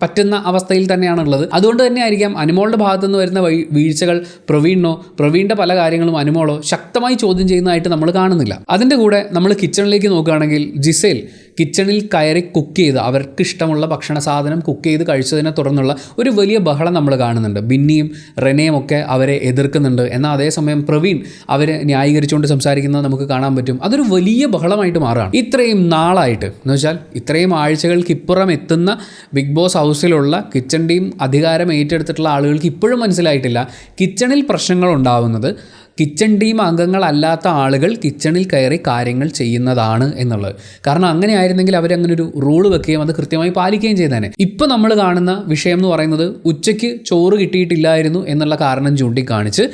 പറ്റുന്ന അവസ്ഥയിൽ തന്നെയാണുള്ളത്. അതുകൊണ്ട് തന്നെ ആയിരിക്കാം അനുമോളുടെ ഭാഗത്തു നിന്ന് വരുന്ന വീഴ്ചകൾ പ്രവീണിൻ്റെ പല കാര്യങ്ങളും അനുമോളോ ശക്തമായി ചോദ്യം ചെയ്യുന്നതായിട്ട് നമ്മൾ കാണുന്നില്ല. അതിൻ്റെ കൂടെ നമ്മൾ കിച്ചണിലേക്ക് നോക്കുകയാണെങ്കിൽ ജിസേൽ കിച്ചണിൽ കയറി കുക്ക് ചെയ്ത് അവർക്ക് ഇഷ്ടമുള്ള ഭക്ഷണ സാധനം കുക്ക് ചെയ്ത് കഴിച്ചതിനെ തുടർന്നുള്ള ഒരു വലിയ ബഹളം നമ്മൾ കാണുന്നുണ്ട്. ബിന്നിയും റെനയും ഒക്കെ അവരെ എതിർക്കുന്നുണ്ട്. എന്നാൽ അതേസമയം പ്രവീൺ അവരെ ന്യായീകരിച്ചുകൊണ്ട് സംസാരിക്കുന്നത് നമുക്ക് കാണാൻ പറ്റും. അതൊരു വലിയ ബഹളമായിട്ട് മാറുകയാണ്. ഇത്രയും നാളായിട്ട് എന്ന് വെച്ചാൽ ഇത്രയും ആഴ്ചകൾക്കിപ്പുറം എത്തുന്ന ബിഗ് ബോസ് ഹൗസിലുള്ള കിച്ചൺ ടീം അധികാരം ഏറ്റെടുത്തിട്ടുള്ള ആളുകൾക്ക് ഇപ്പോഴും മനസ്സിലായിട്ടില്ല കിച്ചണിൽ പ്രശ്നങ്ങൾ ഉണ്ടാവുന്നത് കിച്ചൺ ടീം അംഗങ്ങളല്ലാത്ത ആളുകൾ കിച്ചണിൽ കയറി കാര്യങ്ങൾ ചെയ്യുന്നതാണ് എന്നുള്ളത്. കാരണം അങ്ങനെ ആയിരുന്നെങ്കിൽ അവരങ്ങനെ ഒരു റൂള് വെക്കുകയും അത് കൃത്യമായി പാലിക്കുകയും ചെയ്തേനെ. ഇപ്പോൾ നമ്മൾ കാണുന്ന വിഷയം എന്ന് പറയുന്നത് ഉച്ചയ്ക്ക് ചോറ് കിട്ടിയിട്ടില്ലായിരുന്നു എന്നുള്ള കാരണം ചൂണ്ടിക്കാണിച്ച്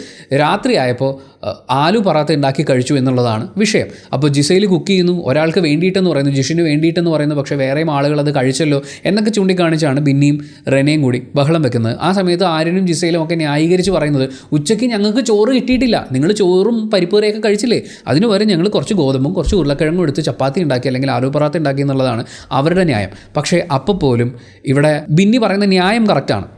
രാത്രിയായപ്പോൾ ആലു പറാത്ത ഉണ്ടാക്കി കഴിച്ചു എന്നുള്ളതാണ് വിഷയം. അപ്പോൾ ജിസയിൽ കുക്ക് ചെയ്യുന്നു, ഒരാൾക്ക് വേണ്ടിയിട്ടെന്ന് പറയുന്നു, ജിഷിന് വേണ്ടിയിട്ടെന്ന് പറയുന്നു, പക്ഷേ വേറെയും ആളുകൾ അത് കഴിച്ചല്ലോ എന്നൊക്കെ ചൂണ്ടിക്കാണിച്ചാണ് ബിന്നിയും റെനയും കൂടി ബഹളം വെക്കുന്നത്. ആ സമയത്ത് ആര്യനും ജിസയിലും ഒക്കെ ന്യായീകരിച്ച് പറയുന്നത് ഉച്ചയ്ക്ക് ഞങ്ങൾക്ക് ചോറ് കിട്ടിയിട്ടില്ല, നിങ്ങൾ ചോറും പരിപ്പുകറിയൊക്കെ കഴിച്ചില്ലേ, അതിന് പകരം ഞങ്ങൾ കുറച്ച് ഗോതമ്പും കുറച്ച് ഉരുളക്കിഴങ്ങും എടുത്ത് ചപ്പാത്തി ഉണ്ടാക്കി അല്ലെങ്കിൽ ആലു പറാത്ത ഉണ്ടാക്കി എന്നുള്ളതാണ് അവരുടെ ന്യായം. പക്ഷേ അപ്പോൾ പോലും ഇവിടെ ബിന്നി പറയുന്ന ന്യായം കറക്റ്റാണ്.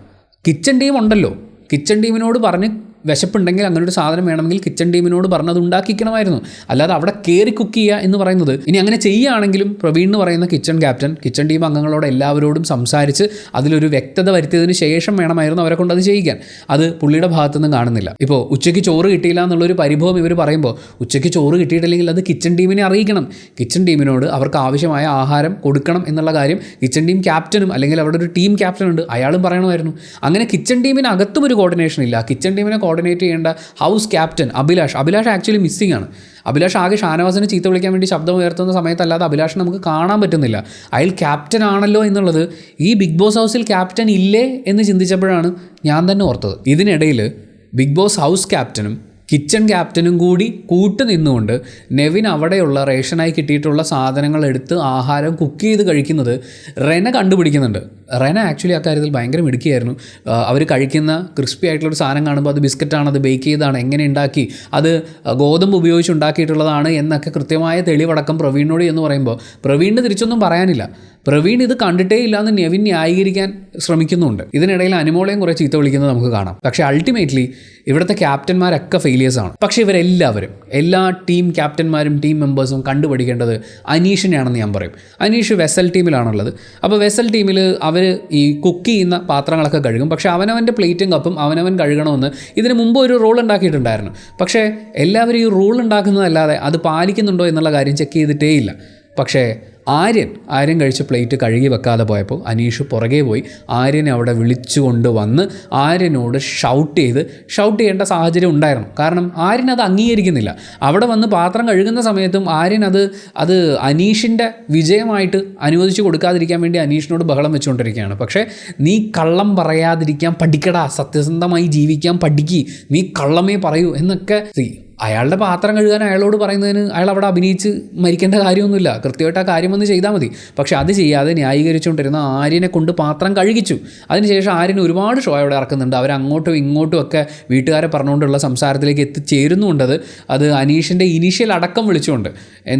കിച്ചൺ ടീം ഉണ്ടല്ലോ, കിച്ചൺ ടീമിനോട് പറഞ്ഞ് വിശപ്പുണ്ടെങ്കിൽ അങ്ങനെ ഒരു സാധനം വേണമെങ്കിൽ കിച്ചൺ ടീമിനോട് പറഞ്ഞ് അത് ഉണ്ടാക്കിക്കണമായിരുന്നു. അല്ലാതെ അവിടെ കയറി കുക്ക് ചെയ്യുക എന്ന് പറയുന്നത്, ഇനി അങ്ങനെ ചെയ്യുകയാണെങ്കിലും പ്രവീൺ എന്ന് പറയുന്ന കിച്ചൺ ക്യാപ്റ്റൻ കിച്ചൺ ടീം അംഗങ്ങളോട് എല്ലാവരോടും സംസാരിച്ച് അതിലൊരു വ്യക്തത വരുത്തിയതിന് ശേഷം വേണമായിരുന്നു അവരെ കൊണ്ട് അത് ചെയ്യിക്കാൻ. അത് പുള്ളിയുടെ ഭാഗത്തുനിന്ന് കാണുന്നില്ല. ഇപ്പോൾ ഉച്ചയ്ക്ക് ചോറ് കിട്ടിയില്ല എന്നുള്ളൊരു പരിഭവം ഇവർ പറയുമ്പോൾ ഉച്ചയ്ക്ക് ചോറ് കിട്ടിയിട്ടില്ലെങ്കിൽ അത് കിച്ചൺ ടീമിനെ അറിയിക്കണം. കിച്ചൺ ടീമിനോട് അവർക്ക് ആവശ്യമായ ആഹാരം കൊടുക്കണം എന്നുള്ള കാര്യം കിച്ചൺ ടീം ക്യാപ്റ്റനും അല്ലെങ്കിൽ അവിടെ ഒരു ടീം ക്യാപ്റ്റൻ ഉണ്ട് അയാളും പറയണമായിരുന്നു. അങ്ങനെ കിച്ചൺ ടീമിനകത്തും ഒരു കോർഡിനേഷൻ ഇല്ല. കിച്ചൺ ടീമിനെ കോർഡിനേറ്റ് ചെയ്യേണ്ട house captain Abhilash actually missing ആണ്. അഭിലാഷ് ആകെ ഷാനവാസിനെ ചീത്ത വിളിക്കാൻ വേണ്ടി ശബ്ദം ഉയർത്തുന്ന സമയത്തല്ലാതെ അഭിലാഷിനെ നമുക്ക് കാണാൻ പറ്റുന്നില്ല. അയാൾ ക്യാപ്റ്റൻ ആണല്ലോ എന്നുള്ളത് ഈ ബിഗ് ബോസ് ഹൗസിൽ ക്യാപ്റ്റൻ ഇല്ലേ എന്ന് ചിന്തിച്ചപ്പോഴാണ് ഞാൻ തന്നെ ഓർത്തത്. ഇതിനിടയിൽ ബിഗ് ബോസ് ഹൗസ് ക്യാപ്റ്റനും കിച്ചൺ ക്യാപ്റ്റനും കൂടി കൂട്ടുനിന്നുകൊണ്ട് നെവിൻ അവിടെയുള്ള റേഷനായി കിട്ടിയിട്ടുള്ള സാധനങ്ങൾ എടുത്ത് ആഹാരം കുക്ക് ചെയ്ത് കഴിക്കുന്നത് റെന കണ്ടുപിടിക്കുന്നുണ്ട്. റെന ആക്ച്വലി അക്കാര്യത്തിൽ ഭയങ്കര മിടുക്കിയായിരുന്നു. അവർ കഴിക്കുന്ന ക്രിസ്പി ആയിട്ടുള്ളൊരു സാധനം കാണുമ്പോൾ അത് ബിസ്ക്കറ്റാണ്, അത് ബേക്ക് ചെയ്താണ്, എങ്ങനെ ഉണ്ടാക്കി, അത് ഗോതമ്പ് ഉപയോഗിച്ച് ഉണ്ടാക്കിയിട്ടുള്ളതാണ് എന്നൊക്കെ കൃത്യമായ തെളിവടക്കം പ്രവീണിനോട് എന്ന് പറയുമ്പോൾ പ്രവീണിന് തിരിച്ചൊന്നും പറയാനില്ല. പ്രവീൺ ഇത് കണ്ടിട്ടേ ഇല്ലാന്ന് നെവിൻ ന്യായീകരിക്കാൻ ശ്രമിക്കുന്നുണ്ട്. ഇതിനിടയിൽ അനുമോളെയും കുറേ ചീത്ത വിളിക്കുന്നത് നമുക്ക് കാണാം. പക്ഷേ അൾട്ടിമേറ്റ്ലി ഇവിടുത്തെ ക്യാപ്റ്റന്മാരൊക്കെ ഫെയിലിയേഴ്സാണ്. പക്ഷേ ഇവരെല്ലാവരും എല്ലാ ടീം ക്യാപ്റ്റന്മാരും ടീം മെമ്പേഴ്സും കണ്ടുപിടിക്കേണ്ടത് അനീഷിനെയാണെന്ന് ഞാൻ പറയും. അനീഷ് വെസൽ ടീമിലാണുള്ളത്. അപ്പോൾ വെസൽ ടീമിൽ അവർ ഈ കുക്ക് ചെയ്യുന്ന പാത്രങ്ങളൊക്കെ കഴുകും. പക്ഷേ അവനവൻ്റെ പ്ലേറ്റും കപ്പും അവനവൻ കഴുകണമെന്ന് ഇതിന് മുമ്പ് ഒരു റൂൾ ഉണ്ടാക്കിയിട്ടുണ്ടായിരുന്നു. പക്ഷേ എല്ലാവരും ഈ റൂൾ ഉണ്ടാക്കുന്നതല്ലാതെ അത് പാലിക്കുന്നുണ്ടോ എന്നുള്ള കാര്യം ചെക്ക് ചെയ്തിട്ടേ ഇല്ല. പക്ഷേ ആര്യൻ കഴിച്ച പ്ലേറ്റ് കഴുകി വെക്കാതെ പോയപ്പോൾ അനീഷ് പുറകെ പോയി ആര്യനെ അവിടെ വിളിച്ചുകൊണ്ട് വന്ന് ആര്യനോട് ഷൗട്ട് ചെയ്യേണ്ട സാഹചര്യം ഉണ്ടായിരുന്നു. കാരണം ആര്യൻ അത് അംഗീകരിക്കുന്നില്ല. അവിടെ വന്ന് പാത്രം കഴുകുന്ന സമയത്തും ആര്യൻ അത് അനീഷിൻ്റെ വിജയമായിട്ട് അനുവദിച്ചു കൊടുക്കാതിരിക്കാൻ വേണ്ടി അനീഷിനോട് ബഹളം വെച്ചുകൊണ്ടിരിക്കുകയാണ്. പക്ഷേ നീ കള്ളം പറയാതിരിക്കാൻ പഠിക്കടാ, സത്യസന്ധമായി ജീവിക്കാൻ പഠിക്ക്, നീ കള്ളമേ പറയൂ എന്നൊക്കെ. അയാളുടെ പാത്രം കഴുകാൻ അയാളോട് പറയുന്നതിന് അയാൾ അവിടെ അഭിനയിച്ച് മരിക്കേണ്ട കാര്യമൊന്നുമില്ല. കൃത്യമായിട്ട് ആ കാര്യം ഒന്ന് ചെയ്താൽ മതി. പക്ഷേ അത് ചെയ്യാതെ ന്യായീകരിച്ചുകൊണ്ടിരുന്ന ആര്യനെ കൊണ്ട് പാത്രം കഴുകിച്ചു. അതിനുശേഷം ആര്യന് ഒരുപാട് ഷോ അവിടെ ഇറക്കുന്നുണ്ട്. അവരങ്ങോട്ടും ഇങ്ങോട്ടും ഒക്കെ വീട്ടുകാരെ പറഞ്ഞുകൊണ്ടുള്ള സംസാരത്തിലേക്ക് എത്തിച്ചേരുന്നുണ്ടത്. അത് അനീഷിൻ്റെ ഇനീഷ്യൽ അടക്കം വിളിച്ചുകൊണ്ട്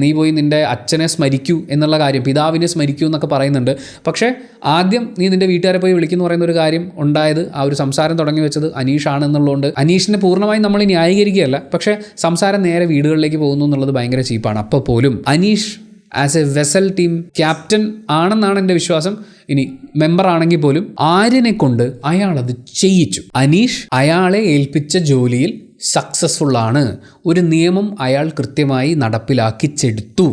നീ പോയി നിൻ്റെ അച്ഛനെ സ്മരിക്കൂ എന്നുള്ള കാര്യം, പിതാവിനെ സ്മരിക്കൂ എന്നൊക്കെ പറയുന്നുണ്ട്. പക്ഷേ ആദ്യം നീ നിൻ്റെ വീട്ടുകാരെ പോയി വിളിക്കുന്നു പറയുന്ന ഒരു കാര്യം ഉണ്ടായത്, ആ ഒരു സംസാരം തുടങ്ങി വെച്ചത് അനീഷാണെന്നുള്ളതുകൊണ്ട് അനീഷിനെ പൂർണ്ണമായും നമ്മൾ ന്യായീകരിക്കുകയല്ല. പക്ഷേ സംസാരം നേരെ വീടുകളിലേക്ക് പോകുന്നു എന്നുള്ളത് ഭയങ്കര ചീപ്പാണ്. അപ്പോൾ പോലും Aneesh as A vessel team captain ആണെന്നാണ് എൻ്റെ വിശ്വാസം. ഇനി മെമ്പർ ആണെങ്കിൽ പോലും ആര്യനെ കൊണ്ട് അയാളത് ചെയ്യിച്ചു. അനീഷ് അയാളെ ഏൽപ്പിച്ച ജോലിയിൽ സക്സസ്ഫുള്ളാണ്. ഒരു നിയമം അയാൾ കൃത്യമായി നടപ്പിലാക്കിച്ചെടുത്തു.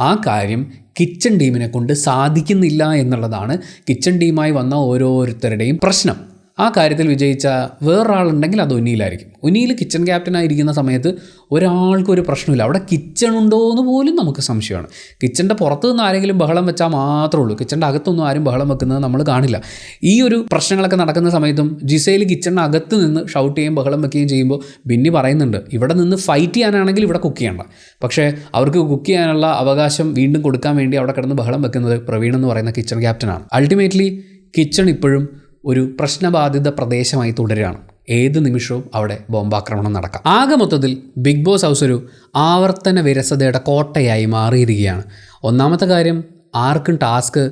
ആ കാര്യം കിച്ചൺ ടീമിനെ കൊണ്ട് സാധിക്കുന്നില്ല എന്നുള്ളതാണ് കിച്ചൺ ടീമായി വന്ന ഓരോരുത്തരുടെയും പ്രശ്നം. ആ കാര്യത്തിൽ വിജയിച്ച വേറൊരാളുണ്ടെങ്കിൽ അത് ഉന്നിയിലായിരിക്കും. ഉന്നിയിൽ കിച്ചൺ ക്യാപ്റ്റനായിരിക്കുന്ന സമയത്ത് ഒരാൾക്കൊരു പ്രശ്നമില്ല. അവിടെ കിച്ചൺ ഉണ്ടോ എന്ന് പോലും നമുക്ക് സംശയമാണ്. കിച്ചൻ്റെ പുറത്ത് നിന്ന് ആരെങ്കിലും ബഹളം വെച്ചാൽ മാത്രമേ ഉള്ളൂ. കിച്ചൻ്റെ അകത്തൊന്നും ആരും ബഹളം വെക്കുന്നത് നമ്മൾ കാണില്ല. ഈ ഒരു പ്രശ്നങ്ങളൊക്കെ നടക്കുന്ന സമയത്തും ജിസയിൽ കിച്ചണിനകത്ത് നിന്ന് ഷൗട്ട് ചെയ്യുകയും ബഹളം വെക്കുകയും ചെയ്യുമ്പോൾ ബിന്നി പറയുന്നുണ്ട്, ഇവിടെ നിന്ന് ഫൈറ്റ് ചെയ്യാനാണെങ്കിൽ ഇവിടെ കുക്ക് ചെയ്യണ്ട, പക്ഷേ അവർക്ക് കുക്ക് ചെയ്യാനുള്ള അവകാശം വീണ്ടും കൊടുക്കാൻ വേണ്ടി അവിടെ കിടന്ന് ബഹളം വെക്കുന്നത് പ്രവീൺ എന്ന് പറയുന്ന കിച്ചൺ ക്യാപ്റ്റനാണ്. അൾട്ടിമേറ്റ്ലി കിച്ചൺ ഇപ്പോഴും ഒരു പ്രശ്നബാധിത പ്രദേശമായി തുടരുകയാണ്. ഏത് നിമിഷവും അവിടെ ബോംബാക്രമണം നടക്കാം. ആകെ മൊത്തത്തിൽ ബിഗ് ബോസ് ഹൗസ് ഒരു ആവർത്തന വിരസതയുടെ കോട്ടയായി മാറിയിരിക്കുകയാണ്. ഒന്നാമത്തെ കാര്യം, ആർക്കും ടാസ്ക്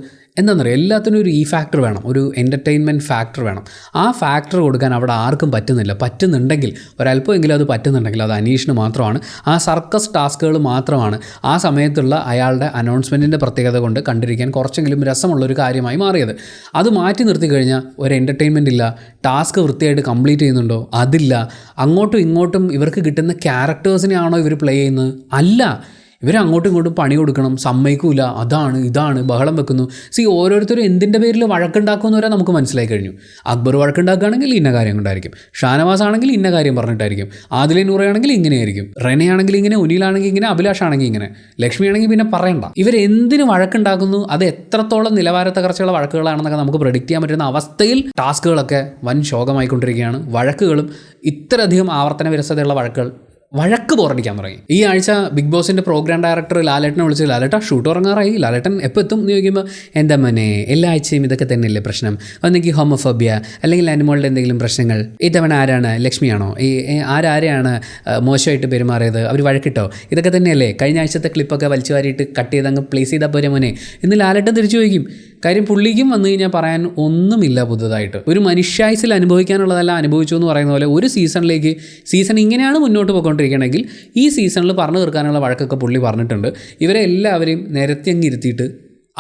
എന്താണെന്നറിയാം, എല്ലാത്തിനും ഒരു ഫാക്ടർ വേണം, ഒരു എൻ്റർടൈൻമെൻറ്റ് ഫാക്ടർ വേണം. ആ ഫാക്ടർ കൊടുക്കാൻ അവിടെ ആർക്കും പറ്റുന്നില്ല. പറ്റുന്നുണ്ടെങ്കിൽ ഒരല്പമെങ്കിലും അത് പറ്റുന്നുണ്ടെങ്കിൽ അത് അനീഷിന് മാത്രമാണ്. ആ സർക്കസ് ടാസ്കുകൾ മാത്രമാണ് ആ സമയത്തുള്ള അയാളുടെ അനൗൺസ്മെൻറ്റിൻ്റെ പ്രത്യേകത കൊണ്ട് കണ്ടിരിക്കാൻ കുറച്ചെങ്കിലും രസമുള്ളൊരു കാര്യമായി മാറിയത്. അത് മാറ്റി നിർത്തി കഴിഞ്ഞാൽ ഒരു എൻ്റർടൈൻമെൻ്റ് ഇല്ല. ടാസ്ക് വൃത്തിയായിട്ട് കംപ്ലീറ്റ് ചെയ്യുന്നുണ്ടോ? അതില്ല. അങ്ങോട്ടും ഇങ്ങോട്ടും ഇവർക്ക് കിട്ടുന്ന ക്യാരക്ടേഴ്സിനെയാണോ ഇവർ പ്ലേ ചെയ്യുന്നത്? അല്ല, ഇവരങ്ങോട്ടും ഇങ്ങോട്ടും പണി കൊടുക്കണം, സമ്മതിക്കൂല, അതാണ് ഇതാണ്, ബഹളം വെക്കുന്നു. ഓരോരുത്തരും എന്തിൻ്റെ പേരിൽ വഴക്കുണ്ടാക്കുമെന്ന് വരെ നമുക്ക് മനസ്സിലായി കഴിഞ്ഞു. അക്ബർ വഴക്കുണ്ടാക്കുകയാണെങ്കിൽ ഇന്ന കാര്യം കൊണ്ടായിരിക്കും, ഷാനവാസ് ആണെങ്കിൽ ഇന്ന കാര്യം പറഞ്ഞിട്ടായിരിക്കും, ആദിലെ നൂറയാണെങ്കിൽ ഇങ്ങനെയായിരിക്കും, റെനയാണെങ്കിൽ ഇങ്ങനെ, ഉനിലാണെങ്കിൽ ഇങ്ങനെ, അഭിലാഷ് ആണെങ്കിൽ ഇങ്ങനെ, ലക്ഷ്മി ആണെങ്കിൽ പിന്നെ പറയണ്ട. ഇവരെന്തിന് വഴക്കുണ്ടാക്കുന്നു, അത് എത്രത്തോളം നിലവാര തകർച്ചയുള്ള വഴക്കുകളാണെന്നൊക്കെ നമുക്ക് പ്രെഡിക്റ്റ് ചെയ്യാൻ പറ്റുന്ന അവസ്ഥയിൽ ടാസ്കുകളൊക്കെ വൻ ശോകമായിക്കൊണ്ടിരിക്കുകയാണ്. വഴക്കുകളും ഇത്രയധികം ആവർത്തന വിരസതയുള്ള വഴക്ക് ബോറടിക്കാൻ തുടങ്ങി. ഈ ആഴ്ച ബിഗ് ബോസിൻ്റെ പ്രോഗ്രാം ഡയറക്ടർ ലാലേട്ടനെ വിളിച്ച്, ലാലേട്ട ഷൂട്ട് ഉറങ്ങാറായി, ലാലേട്ടൻ എപ്പോൾ എത്തും എന്ന് ചോദിക്കുമ്പോൾ, എന്താ മോനെ എല്ലാ ആഴ്ചയും ഇതൊക്കെ തന്നെയല്ലേ പ്രശ്നം, ഒന്നെങ്കിൽ ഹോമോഫോബിയ അല്ലെങ്കിൽ അനിമോളുടെ എന്തെങ്കിലും പ്രശ്നങ്ങൾ. ഇത്തവണ ആരാണ്, ലക്ഷ്മിയാണോ, ആരെയാണ് മോശമായിട്ട് പെരുമാറിയത്, അവർ വഴക്കിട്ടോ, ഇതൊക്കെ തന്നെയല്ലേ, കഴിഞ്ഞ ആഴ്ചത്തെ ക്ലിപ്പൊക്കെ വലിച്ചു വാരിയിട്ട് കട്ട് ചെയ്ത് അങ്ങ് പ്ലേസ് ചെയ്താൽ പോരെ മോനെ എന്ന് ലാലേട്ടൻ തിരിച്ചു ചോദിക്കും. കാര്യം പുള്ളിക്കും വന്നു കഴിഞ്ഞാൽ പറയാൻ ഒന്നുമില്ല പുതുതായിട്ട്. ഒരു മനുഷ്യായുസിൽ അനുഭവിക്കാനുള്ളതെല്ലാം അനുഭവിച്ചു എന്ന് പറയുന്ന പോലെ ഒരു സീസൺ ഇങ്ങനെയാണ് മുന്നോട്ട് പോയിക്കൊണ്ടിരിക്കുകയാണെങ്കിൽ ഈ സീസണിൽ പറഞ്ഞു തീർക്കാനുള്ള വഴക്കൊക്കെ പുള്ളി പറഞ്ഞിട്ടുണ്ട്. ഇവരെ എല്ലാവരെയും നിരത്തി അങ്ങ് ഇരുത്തിയിട്ട്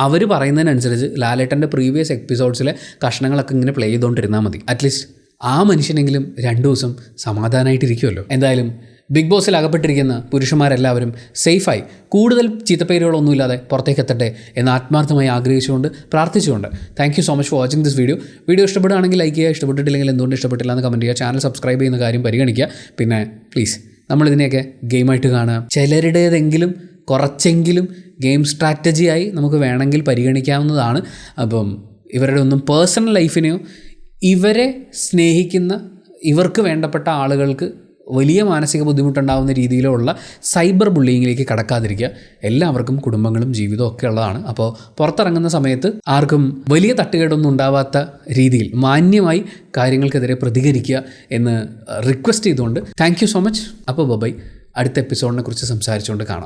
അവർ പറയുന്നതിനനുസരിച്ച് ലാലേട്ടൻ്റെ പ്രീവിയസ് എപ്പിസോഡ്സിലെ കഷ്ണങ്ങളൊക്കെ ഇങ്ങനെ പ്ലേ ചെയ്തുകൊണ്ടിരുന്നാൽ മതി. അറ്റ്ലീസ്റ്റ് ആ മനുഷ്യനെങ്കിലും 2 ദിവസം സമാധാനമായിട്ടിരിക്കുമല്ലോ. എന്തായാലും ബിഗ് ബോസിൽ അകപ്പെട്ടിരിക്കുന്ന പുരുഷന്മാരെല്ലാവരും സേഫായി കൂടുതൽ ചീത്തപ്പേരുകളൊന്നുമില്ലാതെ പുറത്തേക്ക് എത്തട്ടെ എന്ന് ആത്മാർത്ഥമായി ആഗ്രഹിച്ചുകൊണ്ട് പ്രാർത്ഥിച്ചുകൊണ്ട് thank you so much for watching this video. ഇഷ്ടപ്പെടുകയാണെങ്കിൽ ലൈക്ക് ചെയ്യുക, ഇഷ്ടപ്പെട്ടിട്ടില്ലെങ്കിൽ എന്തുകൊണ്ട് ഇഷ്ടപ്പെട്ടില്ല എന്ന് കമൻറ്റ് ചെയ്യുക, ചാനൽ സബ്സ്ക്രൈബ് ചെയ്യുന്ന കാര്യം പരിഗണിക്കുക. പിന്നെ പ്ലീസ് നമ്മളിതിനെയൊക്കെ ഗെയിമായിട്ട് കാണുക. ചിലരുടേതെങ്കിലും കുറച്ചെങ്കിലും ഗെയിം സ്ട്രാറ്റജിയായി നമുക്ക് വേണമെങ്കിൽ പരിഗണിക്കാവുന്നതാണ്. അപ്പം ഇവരുടെ ഒന്നും പേഴ്സണൽ ലൈഫിനെയോ ഇവരെ സ്നേഹിക്കുന്ന ഇവർക്ക് വേണ്ടപ്പെട്ട ആളുകൾക്ക് വലിയ മാനസിക ബുദ്ധിമുട്ടുണ്ടാകുന്ന രീതിയിലുള്ള സൈബർ ബുള്ളിങ്ങിലേക്ക് കടക്കാതിരിക്കുക. എല്ലാവർക്കും കുടുംബങ്ങളും ജീവിതവും ഒക്കെ ഉള്ളതാണ്. അപ്പോൾ പുറത്തിറങ്ങുന്ന സമയത്ത് ആർക്കും വലിയ തട്ടുകേടൊന്നും ഉണ്ടാവാത്ത രീതിയിൽ മാന്യമായി കാര്യങ്ങൾക്കെതിരെ പ്രതികരിക്കുക എന്ന് റിക്വസ്റ്റ് ചെയ്തുകൊണ്ട് താങ്ക് യു സോ മച്ച്. അപ്പോൾ ബൈ. അടുത്ത എപ്പിസോഡിനെ കുറിച്ച് സംസാരിച്ചുകൊണ്ട് കാണാം.